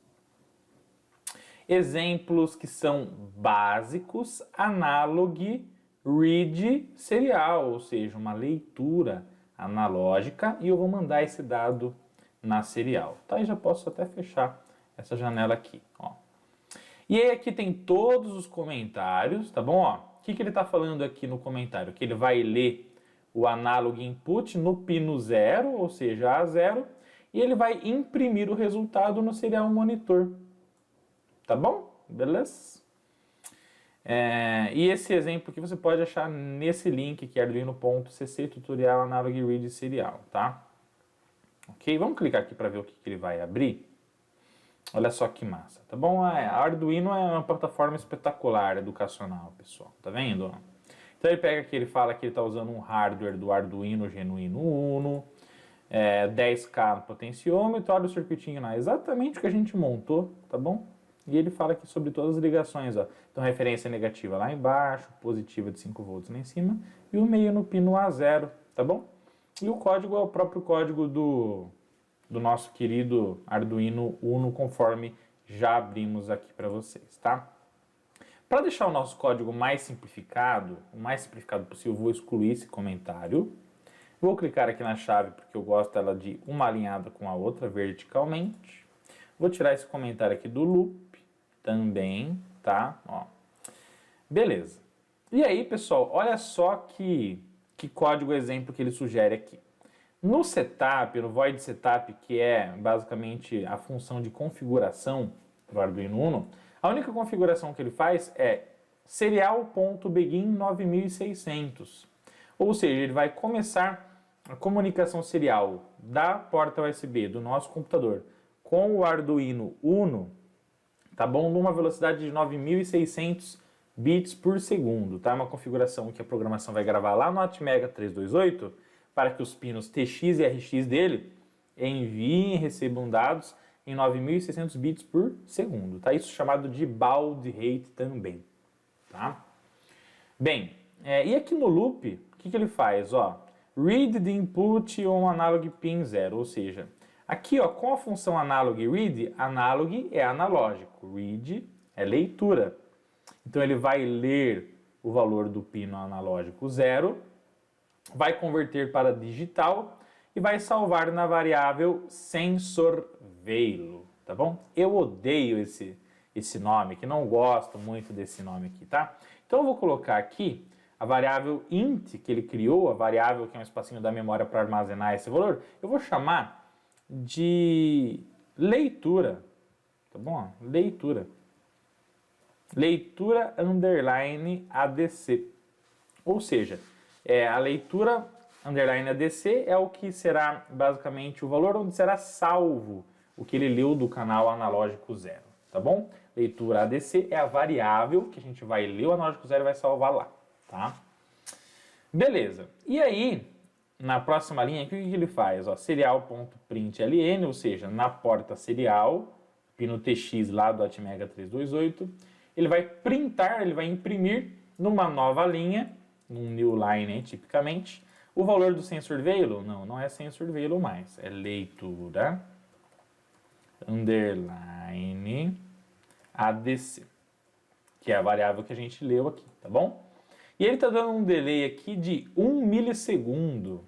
[SPEAKER 2] exemplos que são básicos, analog, read serial, ou seja, uma leitura analógica, e eu vou mandar esse dado na serial, tá? E já posso até fechar essa janela aqui, ó. E aí aqui tem todos os comentários, tá bom? Ó, o que ele está falando aqui no comentário? Que ele vai ler o analog input no pino 0, ou seja, A0, e ele vai imprimir o resultado no serial monitor. Tá bom? Beleza? E esse exemplo aqui você pode achar nesse link que é arduino.cc tutorial analog read serial, tá? Ok? Vamos clicar aqui para ver o que ele vai abrir. Olha só que massa, tá bom? A Arduino é uma plataforma espetacular, educacional, pessoal. Tá vendo? Então ele pega aqui, ele fala que ele está usando um hardware do Arduino Genuino Uno, 10K no potenciômetro, olha o circuitinho lá, exatamente o que a gente montou, tá bom? E ele fala aqui sobre todas as ligações, ó. Então referência negativa lá embaixo, positiva de 5 volts lá em cima, e o meio no pino A0, tá bom? E o código é o próprio código do nosso querido Arduino Uno, conforme já abrimos aqui para vocês, tá? Para deixar o nosso código mais simplificado, o mais simplificado possível, vou excluir esse comentário. Vou clicar aqui na chave, porque eu gosto dela de uma alinhada com a outra, verticalmente. Vou tirar esse comentário aqui do loop também, tá? Ó. Beleza. E aí, pessoal, olha só que código exemplo que ele sugere aqui. No setup, no void setup, que é basicamente a função de configuração do Arduino Uno, a única configuração que ele faz é serial.begin 9600. Ou seja, ele vai começar a comunicação serial da porta USB do nosso computador com o Arduino Uno, tá bom? Numa velocidade de 9600 bits por segundo, tá? Uma configuração que a programação vai gravar lá no Atmega 328 para que os pinos TX e RX dele enviem e recebam dados em 9600 bits por segundo, tá? Isso chamado de baud rate também, tá? Bem, e aqui no loop, o que ele faz? Ó, read the input on analog pin 0, ou seja, aqui ó, com a função analog read, analog é analógico, read é leitura. Então ele vai ler o valor do pino analógico 0, vai converter para digital e vai salvar na variável sensorveilo, tá bom? Eu odeio esse nome, que não gosto muito desse nome aqui, tá? Então eu vou colocar aqui a variável int que ele criou, a variável que é um espacinho da memória para armazenar esse valor, eu vou chamar de leitura, tá bom? Leitura. Leitura underline ADC. Ou seja, a leitura underline ADC é o que será basicamente o valor onde será salvo o que ele leu do canal analógico 0, tá bom? Leitura ADC é a variável que a gente vai ler o analógico 0 e vai salvar lá, tá? Beleza. E aí, na próxima linha, o que ele faz? Ó, serial.println, ou seja, na porta serial, pino TX lá do Atmega 328, ele vai printar, ele vai imprimir numa nova linha, num new line, tipicamente, o valor do sensorveilo. Não é sensorveilo mais, é leitura underline ADC. O que é a variável que a gente leu aqui, tá bom? E ele está dando um delay aqui de 1 milissegundo.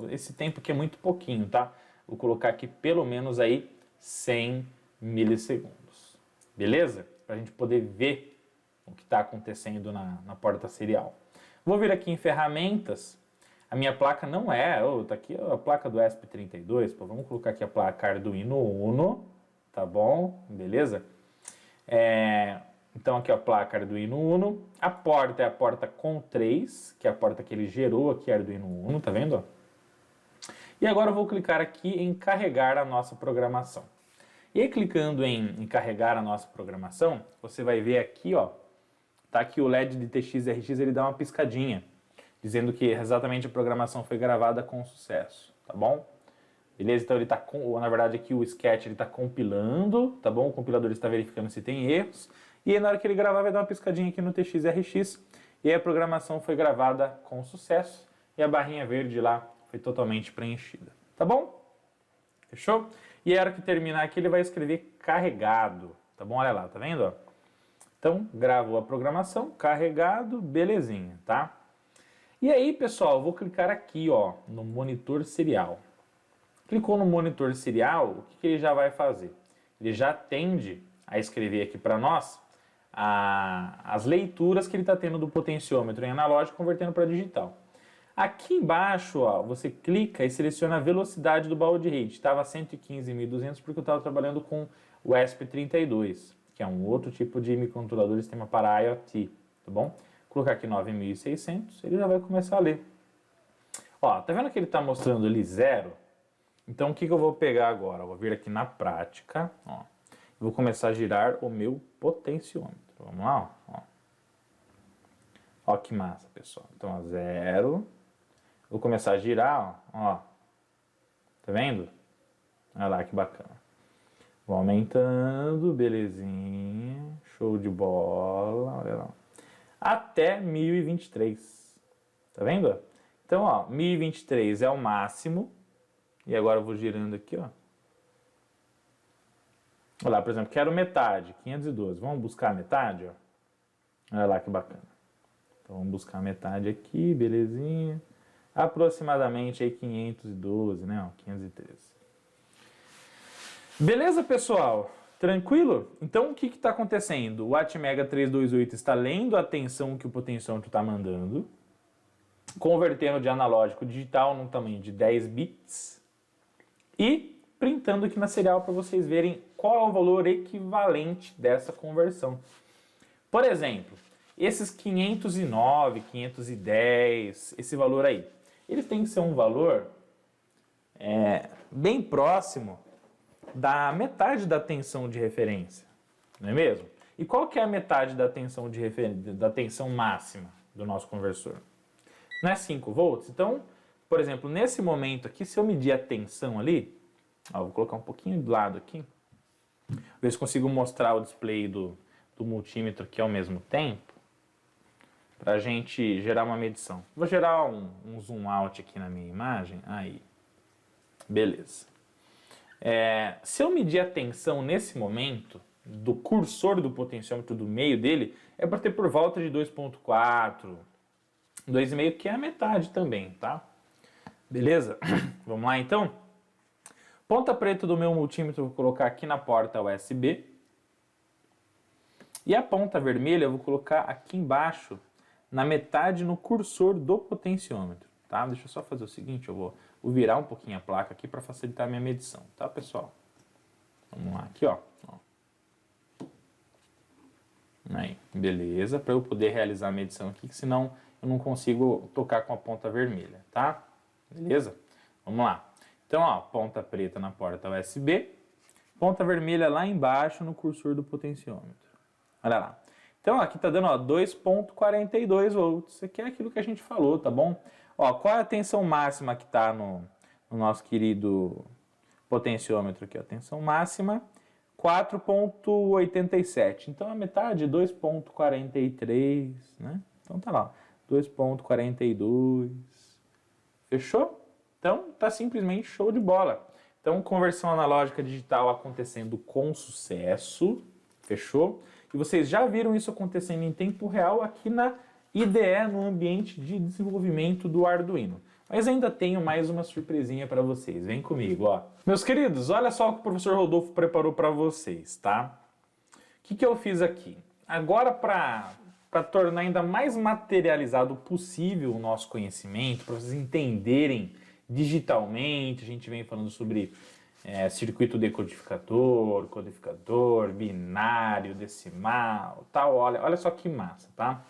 [SPEAKER 2] Esse tempo aqui é muito pouquinho, tá? Vou colocar aqui pelo menos aí 100 milissegundos. Beleza? Para a gente poder ver o que está acontecendo na porta serial. Vou vir aqui em ferramentas. A minha placa não é... tá aqui a placa do ESP32. Pô, vamos colocar aqui a placa Arduino Uno. Tá bom? Beleza? Então aqui a placa Arduino Uno, a porta é a porta COM3, que é a porta que ele gerou aqui Arduino Uno, tá vendo? E agora eu vou clicar aqui em carregar a nossa programação. E aí clicando em carregar a nossa programação, você vai ver aqui, ó, tá aqui o LED de TX-RX, ele dá uma piscadinha, dizendo que exatamente a programação foi gravada com sucesso, tá bom? Beleza? Então ele tá na verdade aqui o sketch ele tá compilando, tá bom? O compilador está verificando se tem erros. E aí, na hora que ele gravar, vai dar uma piscadinha aqui no TX-RX. E aí a programação foi gravada com sucesso. E a barrinha verde lá foi totalmente preenchida. Tá bom? Fechou? E a hora que terminar aqui, ele vai escrever carregado. Tá bom? Olha lá, tá vendo? Ó? Então, gravou a programação, carregado, belezinha, tá? E aí, pessoal, eu vou clicar aqui, ó, no monitor serial. Clicou no monitor serial, o que ele já vai fazer? Ele já tende a escrever aqui para nós as leituras que ele está tendo do potenciômetro em analógico convertendo para digital. Aqui embaixo, ó, você clica e seleciona a velocidade do baud rate. Estava 115.200 porque eu estava trabalhando com o ESP32, que é um outro tipo de microcontrolador de sistema para IoT, tá bom? Vou colocar aqui 9.600, ele já vai começar a ler. Ó, tá vendo que ele está mostrando ali 0? Então o que eu vou pegar agora? Eu vou vir aqui na prática, ó. Vou começar a girar o meu potenciômetro. Vamos lá, ó. Ó que massa, pessoal. Então, ó, 0. Vou começar a girar, ó. Tá vendo? Olha lá que bacana. Vou aumentando, belezinha. Show de bola. Olha lá. Até 1023. Tá vendo? Então, ó, 1023 é o máximo. E agora eu vou girando aqui, ó. Olha lá, por exemplo, quero metade, 512. Vamos buscar a metade, ó. Olha lá que bacana. Então vamos buscar a metade aqui, belezinha. Aproximadamente aí 512, né? Ó, 513. Beleza, pessoal? Tranquilo? Então o que está acontecendo? O Atmega 328 está lendo a tensão que o potenciômetro está mandando, convertendo de analógico digital num tamanho de 10 bits e printando aqui na serial para vocês verem qual é o valor equivalente dessa conversão. Por exemplo, esses 509, 510, esse valor aí, ele tem que ser um valor bem próximo da metade da tensão de referência, não é mesmo? E qual que é a metade da tensão de referência, da tensão máxima do nosso conversor? Não é 5 volts? Então, por exemplo, nesse momento aqui, se eu medir a tensão ali, ó, vou colocar um pouquinho do lado aqui, ver se consigo mostrar o display do multímetro aqui ao mesmo tempo, para a gente gerar uma medição. Vou gerar um zoom out aqui na minha imagem, aí, beleza. Se eu medir a tensão nesse momento, do cursor do potenciômetro do meio dele, é para ter por volta de 2.4, 2,5, que é a metade também, tá? Beleza? Vamos lá então? Ponta preta do meu multímetro eu vou colocar aqui na porta USB. E a ponta vermelha eu vou colocar aqui embaixo, na metade no cursor do potenciômetro, tá? Deixa eu só fazer o seguinte, eu vou virar um pouquinho a placa aqui para facilitar a minha medição, tá, pessoal? Vamos lá, aqui, ó. Aí, beleza, para eu poder realizar a medição aqui, que senão eu não consigo tocar com a ponta vermelha, tá? Beleza? Vamos lá. Então, ó, ponta preta na porta USB, ponta vermelha lá embaixo no cursor do potenciômetro. Olha lá. Então, ó, aqui tá dando 2.42 volts. Isso aqui é aquilo que a gente falou, tá bom? Ó, qual é a tensão máxima que tá no nosso querido potenciômetro aqui? Ó, tensão máxima 4.87. Então, a metade, 2.43, né? Então, tá lá, 2.42. Fechou? Então, tá simplesmente show de bola. Então, conversão analógica digital acontecendo com sucesso. fechou? E vocês já viram isso acontecendo em tempo real aqui na IDE, no ambiente de desenvolvimento do Arduino. Mas ainda tenho mais uma surpresinha para vocês, vem comigo, ó. Meus queridos, olha só o que o professor Rodolfo preparou para vocês, tá? O que eu fiz aqui? Agora, para tornar ainda mais materializado possível o nosso conhecimento, para vocês entenderem digitalmente, a gente vem falando sobre circuito decodificador, codificador, binário, decimal, tal. Olha só que massa, tá?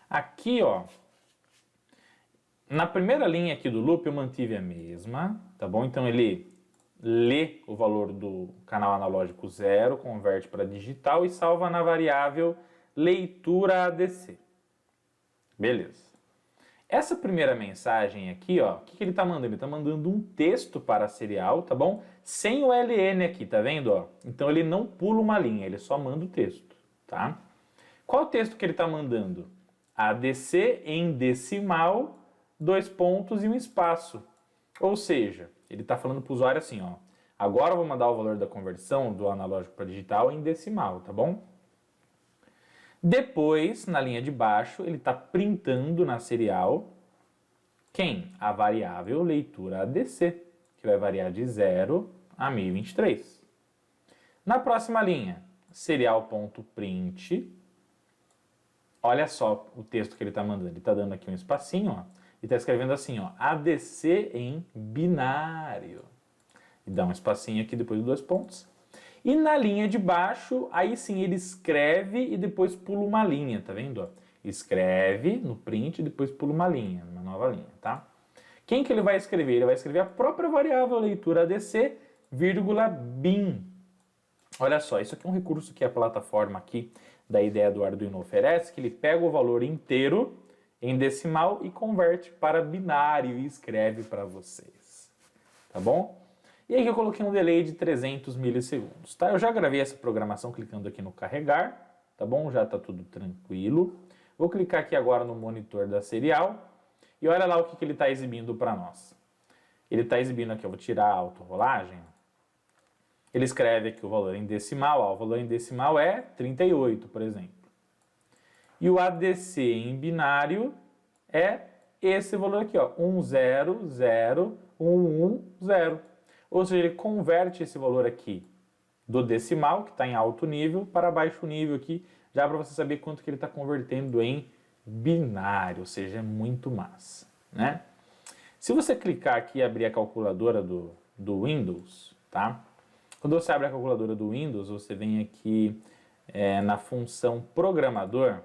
[SPEAKER 2] Aqui, ó, na primeira linha aqui do loop eu mantive a mesma, tá bom? Então ele lê o valor do canal analógico 0, converte para digital e salva na variável leitura ADC. Beleza. Essa primeira mensagem aqui, ó, o que ele está mandando? Ele está mandando um texto para a serial, tá bom? Sem o LN aqui, tá vendo? Ó? Então ele não pula uma linha, ele só manda o texto, tá? Qual o texto que ele está mandando? ADC em decimal, 2 pontos e um espaço. Ou seja, ele está falando para o usuário assim, ó. Agora eu vou mandar o valor da conversão do analógico para digital em decimal, tá bom? Depois, na linha de baixo, ele está printando na serial quem? A variável leitura ADC, que vai variar de 0 a 1023. Na próxima linha, serial.print, olha só o texto que ele está mandando. Ele está dando aqui um espacinho, ó, e está escrevendo assim, ó, ADC em binário. E dá um espacinho aqui depois de 2 pontos. E na linha de baixo, aí sim ele escreve e depois pula uma linha, tá vendo? Ó? Escreve no print e depois pula uma linha, uma nova linha, tá? Quem que ele vai escrever? Ele vai escrever a própria variável leitura ADC, vírgula bin. Olha só, isso aqui é um recurso que a plataforma aqui da IDE do Arduino oferece, que ele pega o valor inteiro em decimal e converte para binário e escreve para vocês, tá bom? E aí eu coloquei um delay de 300 milissegundos, tá? Eu já gravei essa programação clicando aqui no carregar, tá bom? Já tá tudo tranquilo. Vou clicar aqui agora no monitor da serial e olha lá o que ele está exibindo para nós. Ele está exibindo aqui, eu vou tirar a autorrolagem. Ele escreve aqui o valor em decimal, ó, o valor em decimal é 38, por exemplo. E o ADC em binário é esse valor aqui, ó, 100110. Ou seja, ele converte esse valor aqui do decimal, que está em alto nível, para baixo nível aqui, já para você saber quanto que ele está convertendo em binário, ou seja, é muito massa, né? Se você clicar aqui e abrir a calculadora do Windows, tá? Quando você abre a calculadora do Windows, você vem aqui na função programador,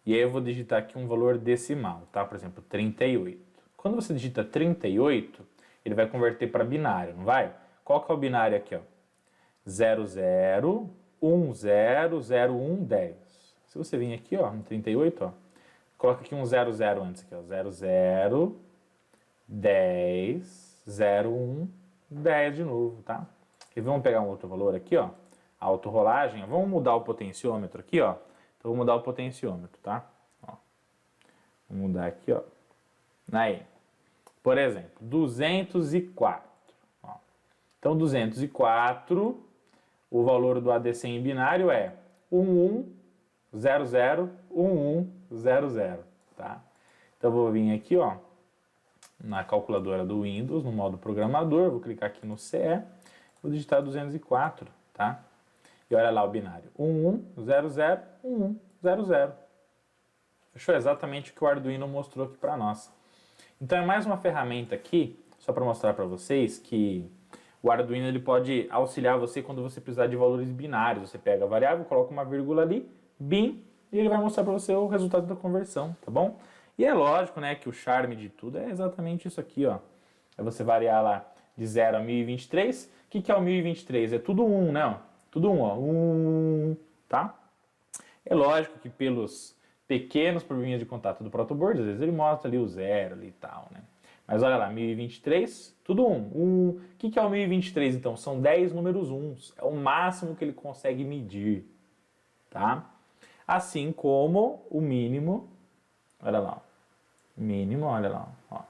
[SPEAKER 2] e aí eu vou digitar aqui um valor decimal, tá? Por exemplo, 38. Quando você digita 38, ele vai converter para binário, não vai? Qual que é o binário aqui, ó? 00100110. Se você vir aqui, ó, no 38, ó, coloca aqui um 00 antes aqui, ó, 0010 01 10 de novo, tá? E vamos pegar um outro valor aqui, ó, a autorrolagem, vamos mudar o potenciômetro aqui, ó. Então vou mudar o potenciômetro, tá? Ó. Vou mudar aqui, ó. Aí. Por exemplo, 204. Ó. Então, 204, o valor do ADC em binário é 11001100, tá? Então, eu vou vir aqui, ó, na calculadora do Windows, no modo programador, vou clicar aqui no CE, vou digitar 204, tá? E olha lá o binário, 11001100. Fechou exatamente o que o Arduino mostrou aqui para nós. Então é mais uma ferramenta aqui, só para mostrar para vocês que o Arduino ele pode auxiliar você quando você precisar de valores binários. Você pega a variável, coloca uma vírgula ali, bin, e ele vai mostrar para você o resultado da conversão, tá bom? E é lógico, né, que o charme de tudo é exatamente isso aqui, ó. É você variar lá de 0 a 1023. O que é o 1023? É tudo 1, né? Ó? Tudo 1, ó. 1, tá? É lógico que pelos pequenos probleminhas de contato do protoboard, às vezes ele mostra ali o 0 ali e tal, né? Mas olha lá, 1023, tudo 1. O que é o 1023, então? São 10 números 1s. É o máximo que ele consegue medir, tá? Assim como o mínimo, olha lá, ó. Mínimo, olha lá, ó.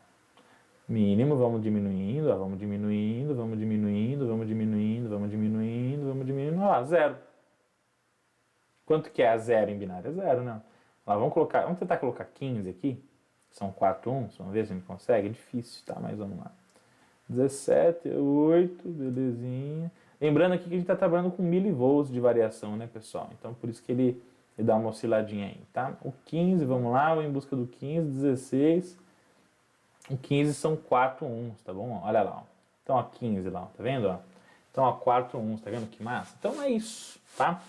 [SPEAKER 2] Mínimo, vamos diminuindo, ó, vamos diminuindo, vamos diminuindo, vamos diminuindo, vamos diminuindo, vamos diminuindo. Olha lá, 0. Quanto que é a 0 em binário? É 0, né? Lá, vamos tentar colocar 15 aqui. São 4 uns, vamos ver se a gente consegue. É difícil, tá? Mas vamos lá. 17, 8, belezinha. Lembrando aqui que a gente está trabalhando com milivolts de variação, né, pessoal? Então, por isso que ele dá uma osciladinha aí, tá? O 15, vamos lá, vou em busca do 15, 16. O 15 são 4 uns, tá bom? Olha lá, ó. Então, ó, 15 lá, ó, tá vendo? Ó? Então, ó, 4 uns, tá vendo que massa? Então, é isso, tá?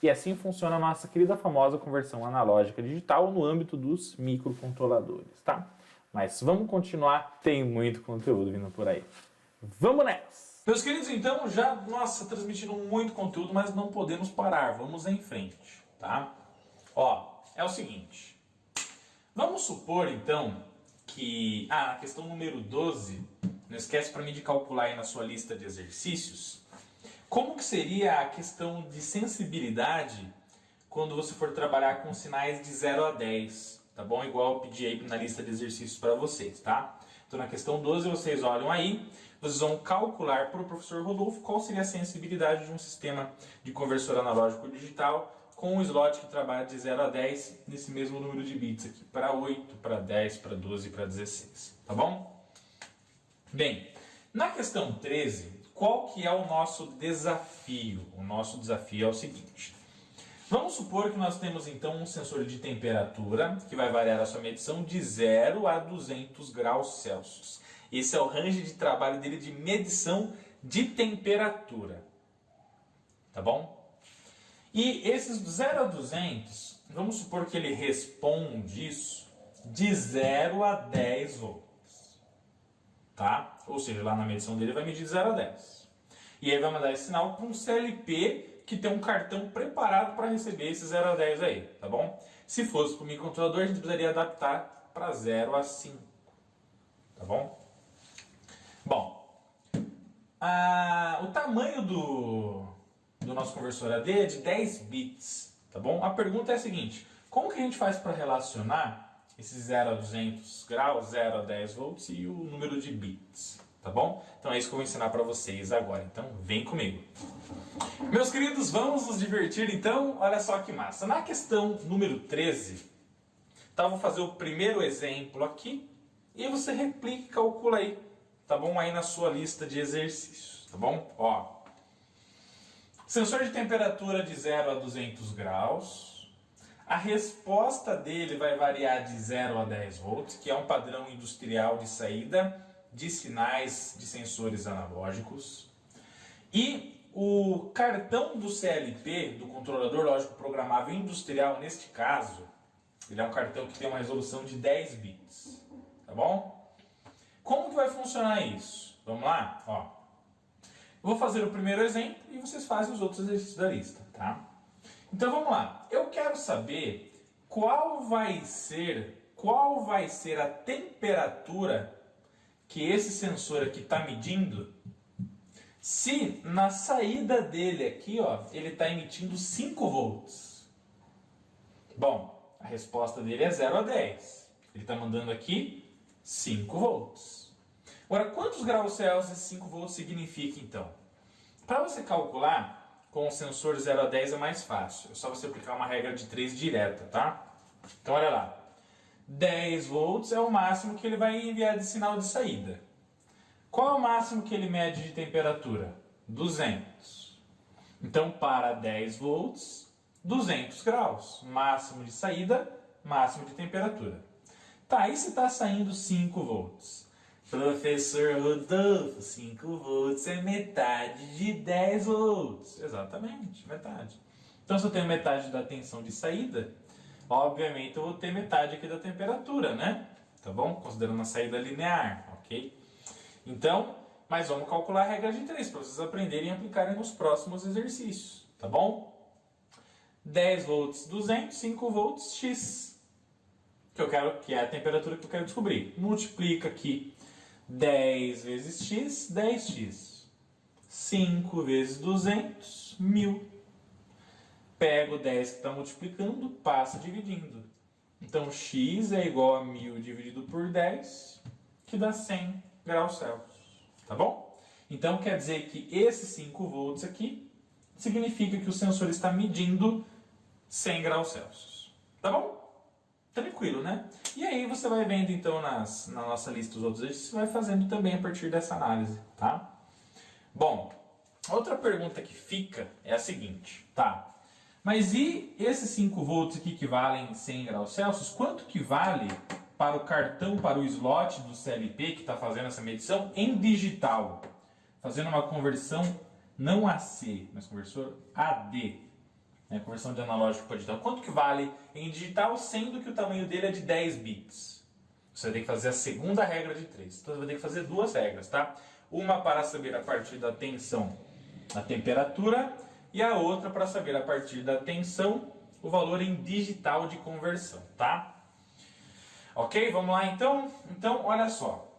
[SPEAKER 2] E assim funciona a nossa querida famosa conversão analógica digital no âmbito dos microcontroladores, tá? Mas vamos continuar, tem muito conteúdo vindo por aí. Vamos nessa!
[SPEAKER 1] Meus queridos, então, já, transmitindo muito conteúdo, mas não podemos parar. Vamos em frente, tá? Ó, é o seguinte. Vamos supor, então, que... a questão número 12, não esquece para mim de calcular aí na sua lista de exercícios. Como que seria a questão de sensibilidade quando você for trabalhar com sinais de 0 a 10, tá bom? Igual eu pedi aí na lista de exercícios para vocês, tá? Então, na questão 12, vocês olham aí, vocês vão calcular para o professor Rodolfo qual seria a sensibilidade de um sistema de conversor analógico digital com um slot que trabalha de 0 a 10 nesse mesmo número de bits aqui, para 8, para 10, para 12 e para 16, tá bom? Bem, na questão 13, qual que é o nosso desafio? O nosso desafio é o seguinte. Vamos supor que nós temos então um sensor de temperatura que vai variar a sua medição de 0 a 200 graus Celsius. Esse é o range de trabalho dele de medição de temperatura. Tá bom? E esses 0 a 200, vamos supor que ele responde isso de 0 a 10 volts. Tá? Ou seja, lá na medição dele vai medir 0 a 10. E aí vai mandar esse sinal para um CLP que tem um cartão preparado para receber esse 0 a 10 aí, tá bom? Se fosse para o microcontrolador, a gente precisaria adaptar para 0 a 5, tá bom? Bom, o tamanho do nosso conversor AD é de 10 bits, tá bom? A pergunta é a seguinte, como que a gente faz para relacionar esse 0 a 200 graus, 0 a 10 volts e o número de bits, tá bom? Então é isso que eu vou ensinar para vocês agora, então vem comigo. Meus queridos, vamos nos divertir então? Olha só que massa. Na questão número 13, tá, vou fazer o primeiro exemplo aqui e você replica e calcula aí, tá bom? Aí na sua lista de exercícios, tá bom? Ó, sensor de temperatura de 0 a 200 graus. A resposta dele vai variar de 0 a 10 volts, que é um padrão industrial de saída de sinais de sensores analógicos. E o cartão do CLP, do controlador lógico programável industrial, neste caso, ele é um cartão que tem uma resolução de 10 bits, tá bom? Como que vai funcionar isso? Vamos lá? Ó, eu vou fazer o primeiro exemplo e vocês fazem os outros exercícios da lista, tá? Então vamos lá. Eu quero saber qual vai ser a temperatura que esse sensor aqui está medindo se na saída dele aqui, ó, ele está emitindo 5 volts. Bom, a resposta dele é 0 a 10. Ele está mandando aqui 5 volts. Agora, quantos graus Celsius esse 5 volts significa, então? Para você calcular com o sensor 0 a 10 é mais fácil. É só você aplicar uma regra de 3 direta, tá? Então, olha lá. 10 volts é o máximo que ele vai enviar de sinal de saída. Qual é o máximo que ele mede de temperatura? 200. Então, para 10 volts, 200 graus. Máximo de saída, máximo de temperatura. Tá, e se está saindo 5 volts? Professor Rodolfo, 5 volts é metade de 10 volts. Exatamente, metade. Então, se eu tenho metade da tensão de saída, obviamente eu vou ter metade aqui da temperatura, né? Tá bom? Considerando a saída linear, ok? Então, mas vamos calcular a regra de 3 para vocês aprenderem e aplicarem nos próximos exercícios, tá bom? 10 volts 200, 5 volts x, que é a temperatura que eu quero descobrir. Multiplica aqui 10 vezes x, 10x. 5 vezes 200, 1000. Pego 10 que está multiplicando, passa dividindo. Então, x é igual a 1000 dividido por 10, que dá 100 graus Celsius, tá bom? Então quer dizer que esses 5 volts aqui significa que o sensor está medindo 100 graus Celsius. Tá bom? Tranquilo, né? E aí você vai vendo então na nossa lista os outros exercícios, você vai fazendo também a partir dessa análise, tá? Bom, outra pergunta que fica é a seguinte, tá? Mas e esses 5 volts aqui que valem 100 graus Celsius, quanto que vale para o cartão, para o slot do CLP que está fazendo essa medição em digital? Fazendo uma conversão não AC, mas conversor AD. Conversão de analógico para digital. Quanto que vale em digital, sendo que o tamanho dele é de 10 bits? Você vai ter que fazer a segunda regra de 3. Então você vai ter que fazer 2 regras, tá? Uma para saber a partir da tensão a temperatura e a outra para saber a partir da tensão o valor em digital de conversão, tá? Ok? Vamos lá então? Então, olha só.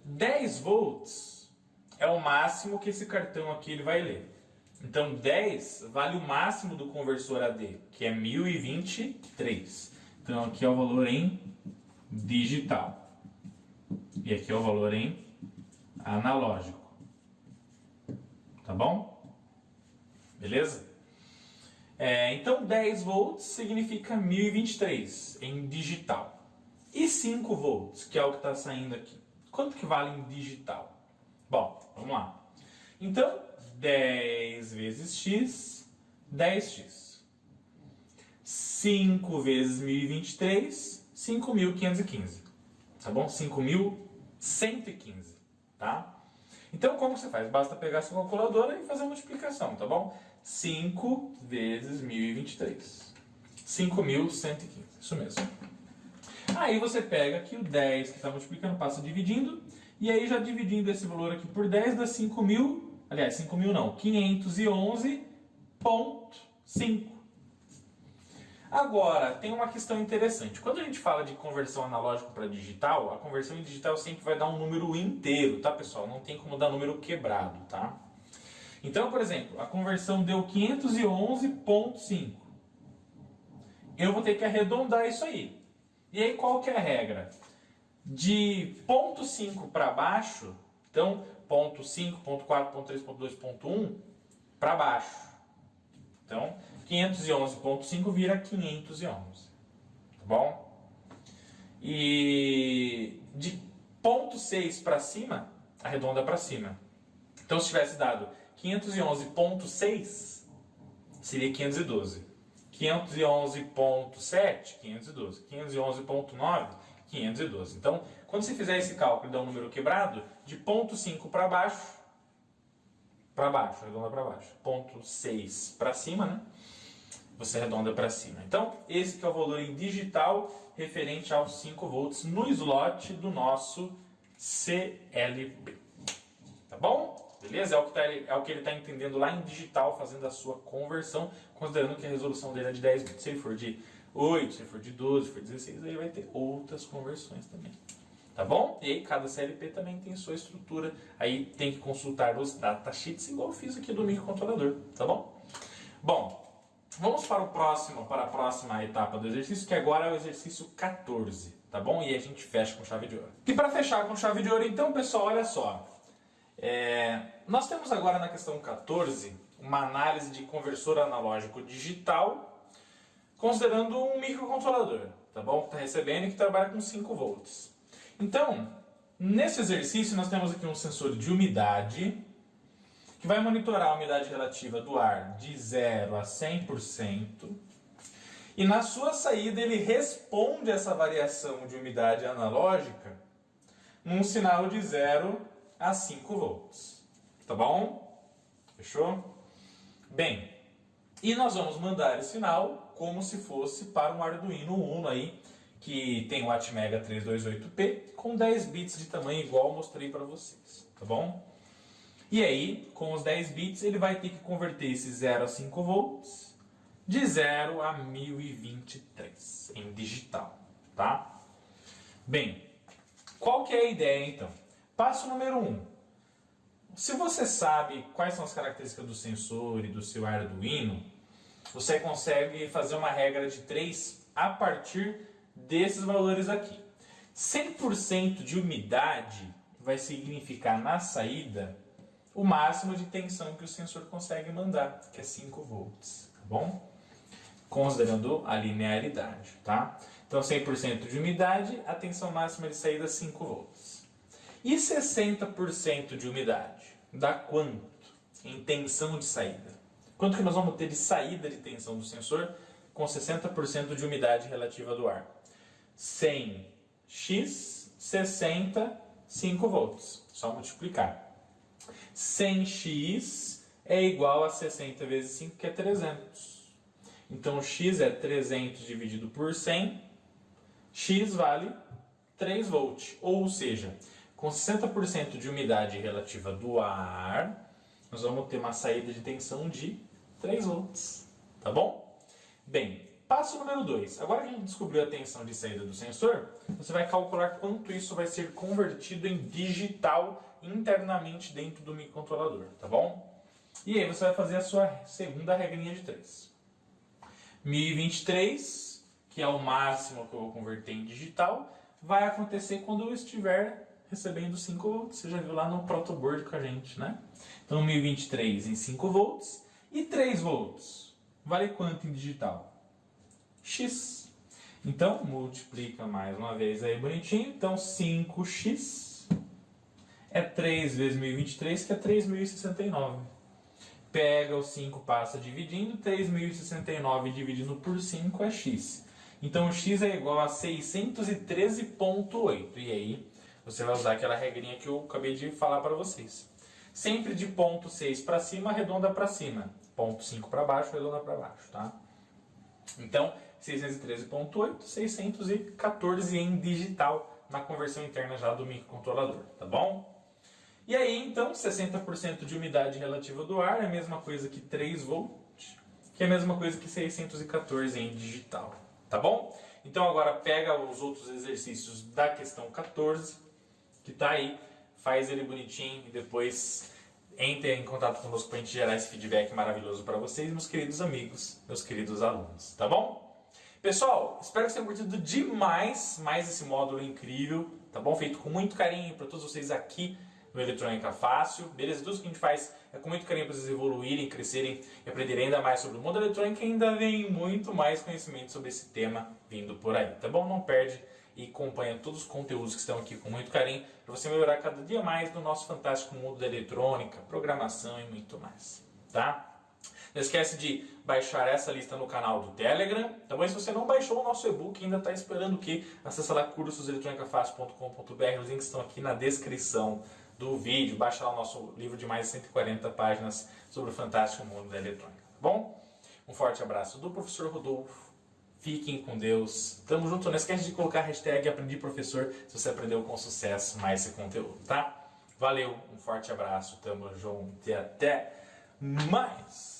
[SPEAKER 1] 10 volts é o máximo que esse cartão aqui ele vai ler. Então 10 vale o máximo do conversor AD, que é 1023. Então aqui é o valor em digital. E aqui é o valor em analógico. Tá bom? Beleza? Então 10 volts significa 1023 em digital. E 5 volts, que é o que está saindo aqui. Quanto que vale em digital? Bom, vamos lá. Então 10 vezes x, 10x. 5 vezes 1023, 5.515. Tá bom? 5.115. Tá? Então, como você faz? Basta pegar a sua calculadora e fazer a multiplicação, tá bom? 5 vezes 1023. 5.115. Isso mesmo. Aí você pega aqui o 10 que está multiplicando, passa dividindo. E aí, já dividindo esse valor aqui por 10, dá 5.000. Aliás, 5.000 não, 511,5. Agora, tem uma questão interessante. Quando a gente fala de conversão analógico para digital, a conversão em digital sempre vai dar um número inteiro, tá, pessoal? Não tem como dar número quebrado, tá? Então, por exemplo, a conversão deu 511,5. Eu vou ter que arredondar isso aí. E aí, qual que é a regra? De 0,5 para baixo, então, ponto 5, ponto 4, ponto 3, ponto 2, ponto 1, para baixo. Então, 511.5 vira 511. Tá bom? E de ponto 6 para cima, arredonda para cima. Então, se tivesse dado 511.6, seria 512. 511.7, 512. 511.9, 512. Então, quando você fizer esse cálculo e der um número quebrado, de ponto 5 para baixo, arredonda para baixo. Ponto 6 para cima, né? Você arredonda para cima. Então, esse que é o valor em digital referente aos 5 volts no slot do nosso CLP. Tá bom? Beleza? É o que ele está entendendo lá em digital, fazendo a sua conversão, considerando que a resolução dele é de 10 bits. Se ele for de 8, se ele for de 12, se for de 16, aí vai ter outras conversões também. Tá bom? E aí cada CLP também tem sua estrutura. Aí tem que consultar os datasheets, igual eu fiz aqui do microcontrolador. Tá bom? Bom, vamos para a próxima etapa do exercício, que agora é o exercício 14. Tá bom? E aí a gente fecha com chave de ouro. E para fechar com chave de ouro, então, pessoal, olha só. Nós temos agora na questão 14 uma análise de conversor analógico digital, considerando um microcontrolador, tá bom? Que está recebendo e que trabalha com 5 volts. Então, nesse exercício nós temos aqui um sensor de umidade, que vai monitorar a umidade relativa do ar de 0 a 100%, e na sua saída ele responde essa variação de umidade analógica num sinal de 0 a 5 volts. Tá bom? Fechou? Bem, e nós vamos mandar esse sinal como se fosse para um Arduino Uno aí, que tem o Atmega 328P com 10 bits de tamanho igual eu mostrei para vocês. Tá bom? E aí, com os 10 bits, ele vai ter que converter esse 0 a 5 volts de 0 a 1023 em digital. Tá? Bem, qual que é a ideia então? Passo número 1. Se você sabe quais são as características do sensor e do seu Arduino, você consegue fazer uma regra de 3 a partir desses valores aqui. 100% de umidade vai significar na saída o máximo de tensão que o sensor consegue mandar, que é 5 volts, tá bom? Considerando a linearidade, tá? Então 100% de umidade, a tensão máxima de saída é 5 volts. E 60% de umidade, dá quanto em tensão de saída? Quanto que nós vamos ter de saída de tensão do sensor com 60% de umidade relativa do ar? 100x, 60, 5 volts. Só multiplicar. 100x é igual a 60 vezes 5, que é 300. Então, x é 300 dividido por 100. X vale 3 volts. Ou seja, com 60% de umidade relativa do ar, nós vamos ter uma saída de tensão de 3 volts. Tá bom? Bem, passo número 2. Agora que a gente descobriu a tensão de saída do sensor, você vai calcular quanto isso vai ser convertido em digital internamente dentro do microcontrolador, tá bom? E aí você vai fazer a sua segunda regrinha de 3. 1023, que é o máximo que eu vou converter em digital, vai acontecer quando eu estiver recebendo 5 volts. Você já viu lá no protoboard com a gente, né? Então 1023 em 5 volts e 3 volts. Vale quanto em digital? X. Então, multiplica mais uma vez aí bonitinho. Então, 5x é 3 vezes 1023, que é 3.069. Pega o 5, passa dividindo. 3.069 dividido por 5 é x. Então, o x é igual a 613,8. E aí, você vai usar aquela regrinha que eu acabei de falar para vocês. Sempre de ponto 6 para cima, arredonda para cima. Ponto 5 para baixo, arredonda para baixo, tá? Então, 613,8, 614 em digital na conversão interna já do microcontrolador, tá bom? E aí, então, 60% de umidade relativa do ar é a mesma coisa que 3 volts, que é a mesma coisa que 614 em digital, tá bom? Então, agora pega os outros exercícios da questão 14, que tá aí, faz ele bonitinho e depois entre em contato conosco para a gente gerar esse feedback maravilhoso para vocês, meus queridos amigos, meus queridos alunos, tá bom? Pessoal, espero que vocês tenham curtido demais mais esse módulo incrível, tá bom? Feito com muito carinho para todos vocês aqui no Eletrônica Fácil, beleza? Tudo que a gente faz é com muito carinho para vocês evoluírem, crescerem e aprenderem ainda mais sobre o mundo eletrônico e ainda vem muito mais conhecimento sobre esse tema vindo por aí, tá bom? Não perde e acompanha todos os conteúdos que estão aqui com muito carinho para você melhorar cada dia mais no nosso fantástico mundo da eletrônica, programação e muito mais, tá? Não esquece de baixar essa lista no canal do Telegram. Também, se você não baixou o nosso e-book, ainda está esperando o quê? Acesse lá cursoseletronicafácil.com.br, os links estão aqui na descrição do vídeo. Baixa lá o nosso livro de mais de 140 páginas sobre o fantástico mundo da eletrônica, tá bom? Um forte abraço do professor Rodolfo. Fiquem com Deus. Tamo junto. Não esquece de colocar a hashtag AprendiProfessor se você aprendeu com sucesso mais esse conteúdo, tá? Valeu, um forte abraço. Tamo junto e até mais.